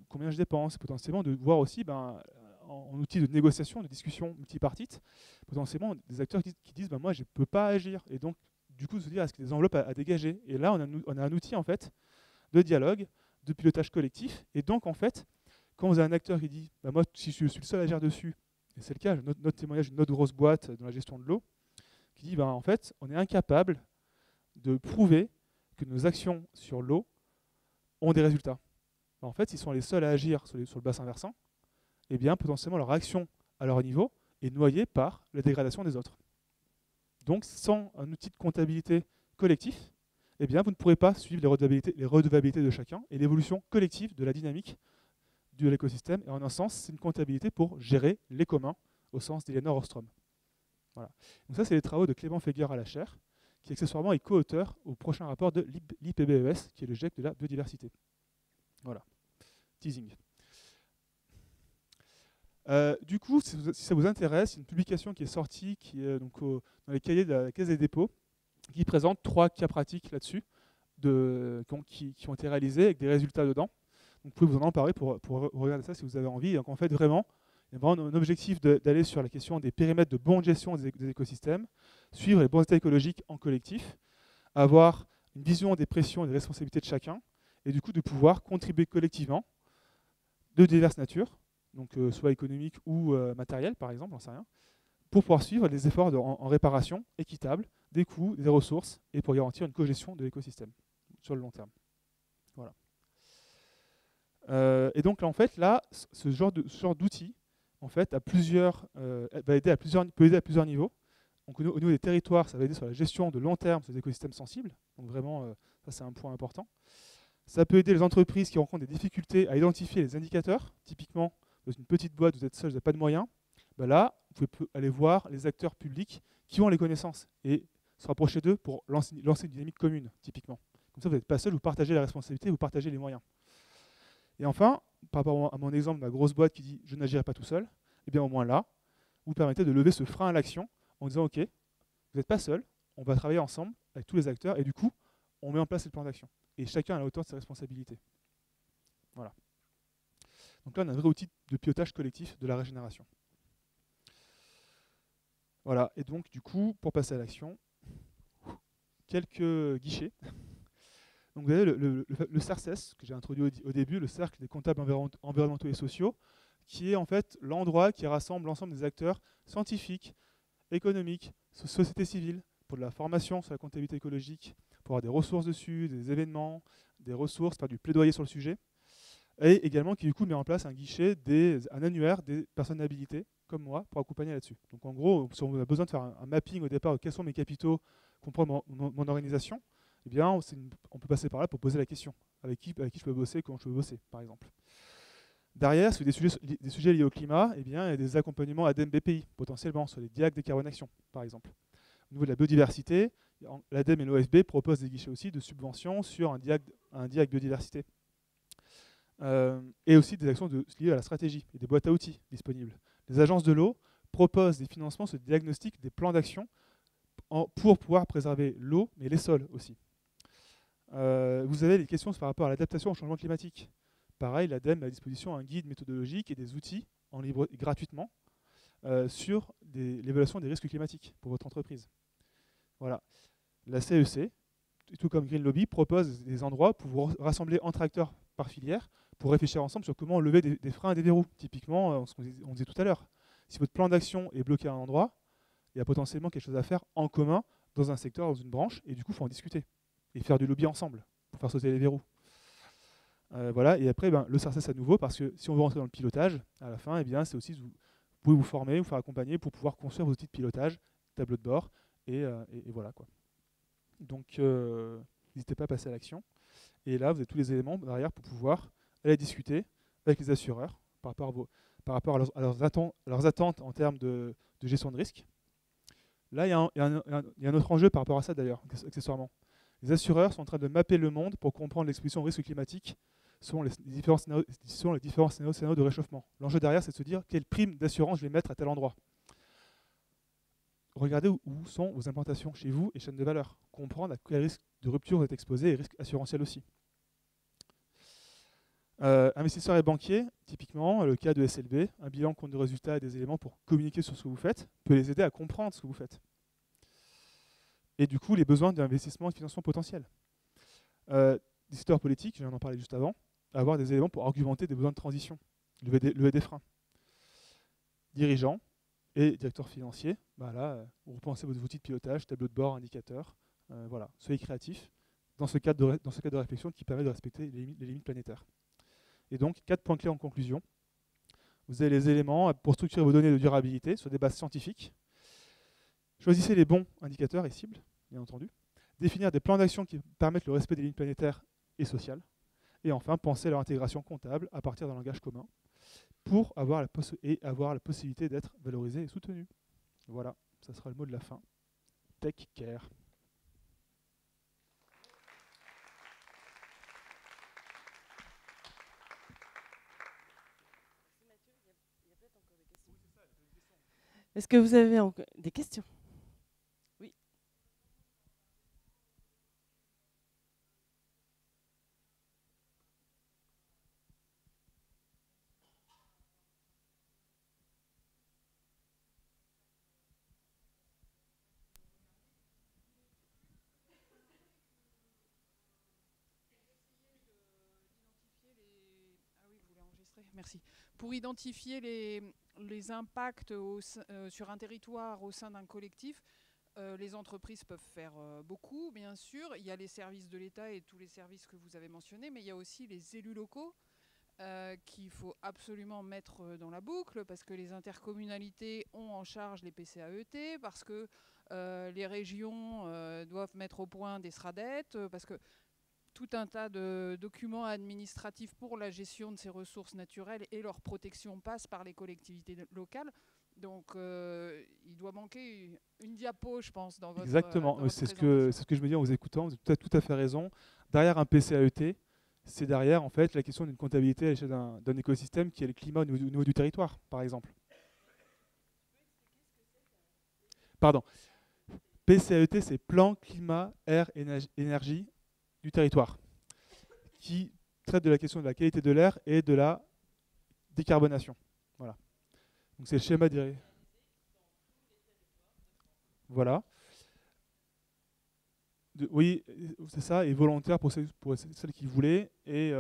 Speaker 2: combien je dépense, potentiellement de voir aussi en outil de négociation, de discussion multipartite, potentiellement des acteurs qui disent moi je ne peux pas agir. Et donc du coup de se dire est-ce qu'il y a des enveloppes à dégager. Et là on a un outil en fait de dialogue, de pilotage collectif. Et donc en fait, quand vous avez un acteur qui dit moi si je suis le seul à agir dessus, et c'est le cas, notre témoignage d'une autre grosse boîte dans la gestion de l'eau, qui dit en fait on est incapable de prouver que nos actions sur l'eau ont des résultats. En fait, s'ils sont les seuls à agir sur le bassin versant, eh bien, potentiellement, leur action à leur niveau est noyée par la dégradation des autres. Donc, sans un outil de comptabilité collectif, eh bien, vous ne pourrez pas suivre les redevabilités de chacun et l'évolution collective de la dynamique de l'écosystème. Et en un sens, c'est une comptabilité pour gérer les communs, au sens d'Elinor Ostrom. Voilà. Donc ça, c'est les travaux de Clément Feguer à la chaire, qui accessoirement est co-auteur au prochain rapport de l'IPBES, qui est le GIEC de la biodiversité. Voilà. Teasing. Du coup, si ça vous intéresse, une publication qui est sortie, qui est donc dans les cahiers de la Caisse des dépôts, qui présente 3 cas pratiques là-dessus, qui ont été réalisés avec des résultats dedans. Donc, vous pouvez vous en emparer pour regarder ça si vous avez envie. Et donc, en fait, vraiment, il y a vraiment un objectif d'aller sur la question des périmètres de bonne gestion des écosystèmes, suivre les bons états écologiques en collectif, avoir une vision des pressions et des responsabilités de chacun, et du coup de pouvoir contribuer collectivement de diverses natures, donc soit économiques ou matérielles par exemple, j'en sais rien, pour pouvoir suivre les efforts en réparation équitable des coûts, des ressources, et pour garantir une cogestion de l'écosystème sur le long terme. Voilà. Et donc là, en fait, ce genre d'outil en fait, peut aider à plusieurs niveaux. Donc, au niveau des territoires, ça va aider sur la gestion de long terme des écosystèmes sensibles. Donc vraiment, ça c'est un point important. Ça peut aider les entreprises qui rencontrent des difficultés à identifier les indicateurs. Typiquement, dans une petite boîte, vous êtes seul, vous n'avez pas de moyens. Là, vous pouvez aller voir les acteurs publics qui ont les connaissances et se rapprocher d'eux pour lancer une dynamique commune, typiquement. Comme ça, vous n'êtes pas seul, vous partagez la responsabilité, vous partagez les moyens. Et enfin, par rapport à mon exemple de la grosse boîte qui dit « je n'agirai pas tout seul », eh bien au moins là, vous permettez de lever ce frein à l'action en disant « ok, vous n'êtes pas seul, on va travailler ensemble avec tous les acteurs et du coup, on met en place le plan d'action. Et chacun à la hauteur de ses responsabilités. » Voilà. Donc là, on a un vrai outil de pilotage collectif de la régénération. Voilà, et donc du coup, pour passer à l'action, quelques guichets. Donc vous avez le CERCES, que j'ai introduit au début, le Cercle des comptables environnementaux et sociaux, qui est en fait l'endroit qui rassemble l'ensemble des acteurs scientifiques, économiques, société civile, pour de la formation sur la comptabilité écologique, pour avoir des ressources dessus, des événements, des ressources, faire du plaidoyer sur le sujet, et également qui du coup met en place un guichet, un annuaire des personnes habilitées, comme moi, pour accompagner là-dessus. Donc en gros, si on a besoin de faire un mapping au départ de quels sont mes capitaux, comprendre mon organisation, eh bien, on peut passer par là pour poser la question. Avec qui je peux bosser, comment je peux bosser, par exemple. Derrière, sur des sujets liés au climat, eh bien, il y a des accompagnements ADEME-BPI, potentiellement, sur les diacs décarbonation, par exemple. Au niveau de la biodiversité, l'ADEME et l'OFB proposent des guichets aussi de subventions sur un diac biodiversité. Et aussi des actions liées à la stratégie et des boîtes à outils disponibles. Les agences de l'eau proposent des financements sur des diagnostics, des plans d'action pour pouvoir préserver l'eau, mais les sols aussi. Vous avez des questions par rapport à l'adaptation au changement climatique. Pareil, l'ADEME met à disposition un guide méthodologique et des outils en libre et gratuitement sur l'évaluation des risques climatiques pour votre entreprise. Voilà. La CEC, tout comme Green Lobby, propose des endroits pour vous rassembler entre acteurs par filière pour réfléchir ensemble sur comment lever des freins et des verrous. Typiquement, ce qu'on disait tout à l'heure. Si votre plan d'action est bloqué à un endroit, il y a potentiellement quelque chose à faire en commun dans un secteur, dans une branche, et du coup, il faut en discuter et faire du lobby ensemble pour faire sauter les verrous. Voilà, et après, le CERCES à nouveau, parce que si on veut rentrer dans le pilotage, à la fin, eh bien, c'est aussi, vous pouvez vous former, vous faire accompagner pour pouvoir construire vos outils de pilotage, tableau de bord, et voilà, quoi. Donc, n'hésitez pas à passer à l'action. Et là, vous avez tous les éléments derrière pour pouvoir aller discuter avec les assureurs par rapport à leurs attentes en termes de gestion de risque, Là, il y a un autre enjeu par rapport à ça d'ailleurs, accessoirement. Les assureurs sont en train de mapper le monde pour comprendre l'exposition au risque climatique selon les différents scénarios de réchauffement. L'enjeu derrière, c'est de se dire quelle prime d'assurance je vais mettre à tel endroit. Regardez où sont vos implantations chez vous et chaîne de valeur. Comprendre à quel risque de rupture vous êtes exposé et risque assurantiel aussi. Investisseurs et banquiers, typiquement, le cas de SLB, un bilan, compte de résultats et des éléments pour communiquer sur ce que vous faites, peut les aider à comprendre ce que vous faites. Et du coup, les besoins d'investissement et de financement potentiel. Décideurs politiques, je viens d'en parler juste avant, avoir des éléments pour argumenter des besoins de transition, lever des freins. Dirigeants et directeurs financiers, là, vous repensez vos outils de pilotage, tableau de bord, indicateurs, voilà, soyez créatifs dans ce cadre de réflexion qui permet de respecter les limites planétaires. Et donc, 4 points clés en conclusion. Vous avez les éléments pour structurer vos données de durabilité sur des bases scientifiques. Choisissez les bons indicateurs et cibles, bien entendu. Définir des plans d'action qui permettent le respect des limites planétaires et sociales. Et enfin, pensez à leur intégration comptable à partir d'un langage commun pour avoir la possibilité d'être valorisé et soutenu. Voilà, ça sera le mot de la fin. Take care.
Speaker 1: Est-ce que vous avez encore des questions? Oui.
Speaker 5: Merci. Pour identifier les impacts sur un territoire au sein d'un collectif, les entreprises peuvent faire beaucoup, bien sûr. Il y a les services de l'État et tous les services que vous avez mentionnés, mais il y a aussi les élus locaux qu'il faut absolument mettre dans la boucle parce que les intercommunalités ont en charge les PCAET, parce que les régions doivent mettre au point des SRADET, parce que tout un tas de documents administratifs pour la gestion de ces ressources naturelles et leur protection passe par les collectivités locales. Donc, il doit manquer une diapo, je pense, dans votre
Speaker 2: Exactement, c'est ce que je me dis en vous écoutant, vous avez tout à fait raison. Derrière un PCAET, c'est derrière en fait la question d'une comptabilité à l'échelle d'un écosystème qui est le climat au niveau du territoire, par exemple. Pardon. PCAET, c'est plan, climat, air, énergie du territoire, qui traite de la question de la qualité de l'air et de la décarbonation. Voilà. Donc c'est le schéma direct. Voilà. Oui, c'est ça, et volontaire pour celles qui voulaient. Et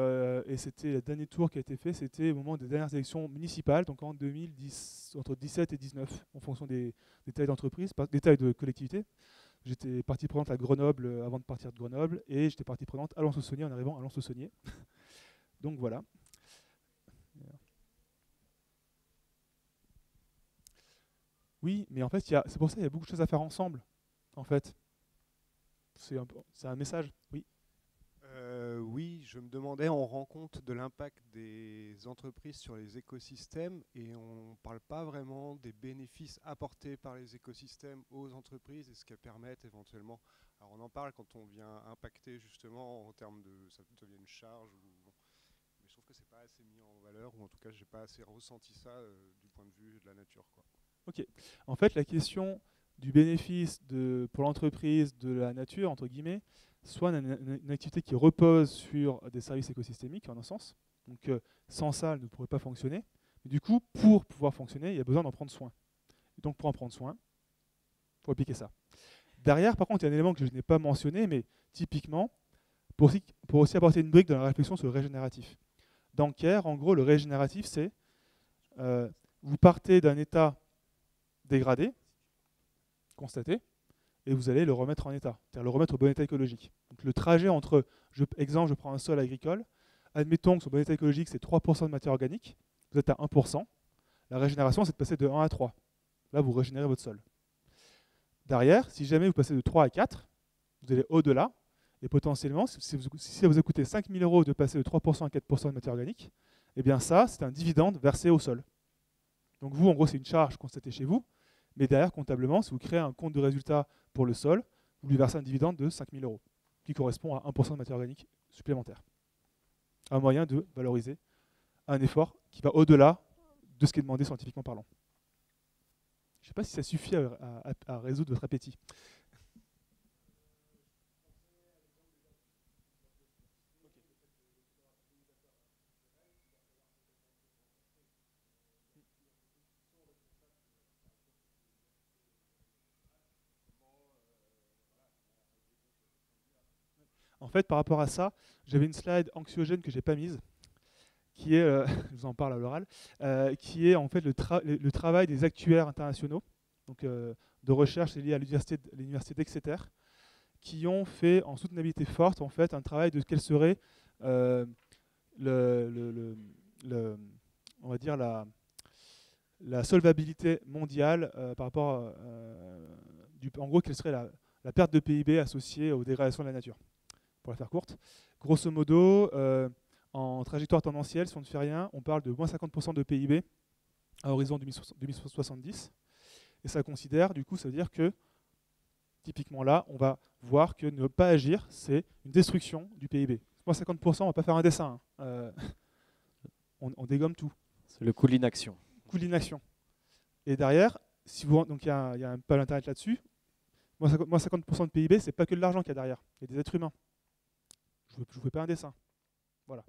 Speaker 2: c'était le dernier tour qui a été fait, c'était au moment des dernières élections municipales, donc en 2010, entre 17 et 19, en fonction des tailles d'entreprise, des tailles de collectivités. J'étais partie prenante à Grenoble avant de partir de Grenoble, et j'étais partie prenante à Lens-le-Saunier en arrivant à Lens-le-Saunier. Donc voilà. Oui, mais en fait, c'est pour ça qu'il y a beaucoup de choses à faire ensemble, en fait. C'est un message, oui.
Speaker 6: Oui, je me demandais, on rend compte de l'impact des entreprises sur les écosystèmes et on ne parle pas vraiment des bénéfices apportés par les écosystèmes aux entreprises et ce qu'elles permettent éventuellement. Alors on en parle quand on vient impacter justement en termes de ça devient une charge, mais je trouve que c'est pas assez mis en valeur, ou en tout cas j'ai pas assez ressenti ça du point de vue de la nature, quoi.
Speaker 2: Ok. En fait, la question du bénéfice pour l'entreprise de la nature, entre guillemets, soit une activité qui repose sur des services écosystémiques, en un sens. Donc, sans ça, elle ne pourrait pas fonctionner. Mais du coup, pour pouvoir fonctionner, il y a besoin d'en prendre soin. Et donc, pour en prendre soin, il faut appliquer ça. Derrière, par contre, il y a un élément que je n'ai pas mentionné, mais typiquement, pour aussi apporter une brique dans la réflexion sur le régénératif. Dans CARE, en gros, le régénératif, c'est vous partez d'un état dégradé, constaté, et vous allez le remettre en état, c'est-à-dire le remettre au bon état écologique. Donc le trajet entre, exemple, je prends un sol agricole, admettons que son bon état écologique c'est 3% de matière organique, vous êtes à 1%, la régénération c'est de passer de 1 à 3. Là vous régénérez votre sol. Derrière, si jamais vous passez de 3 à 4, vous allez au-delà, et potentiellement, si ça vous a coûté 5 000 € de passer de 3% à 4% de matière organique, eh bien ça c'est un dividende versé au sol. Donc vous, en gros, c'est une charge constatée chez vous, Mais derrière, comptablement, si vous créez un compte de résultat pour le sol, vous lui versez un dividende de 5 000 € qui correspond à 1% de matière organique supplémentaire. Un moyen de valoriser un effort qui va au-delà de ce qui est demandé scientifiquement parlant. Je ne sais pas si ça suffit à résoudre votre appétit. En fait, par rapport à ça, j'avais une slide anxiogène que je n'ai pas mise, qui est, je vous en parle à l'oral, qui est en fait le travail des actuaires internationaux, donc de recherche liés à l'université d'Exeter, qui ont fait en soutenabilité forte en fait un travail de quelle serait on va dire la solvabilité mondiale par rapport en gros quelle serait la perte de PIB associée aux dégradations de la nature. Pour la faire courte, grosso modo, en trajectoire tendancielle, si on ne fait rien, on parle de moins 50% de PIB à horizon 2070. Et ça considère, du coup, ça veut dire que, typiquement là, on va voir que ne pas agir, c'est une destruction du PIB. Moins 50%, on ne va pas faire un dessin. Hein. On dégomme tout.
Speaker 7: C'est le coût de l'inaction.
Speaker 2: Coût de l'inaction. Et derrière, donc il y a un page internet là-dessus, moins 50% de PIB, c'est pas que de l'argent qu'il y a derrière. Il y a des êtres humains. Je ne vous fais pas un dessin. Voilà.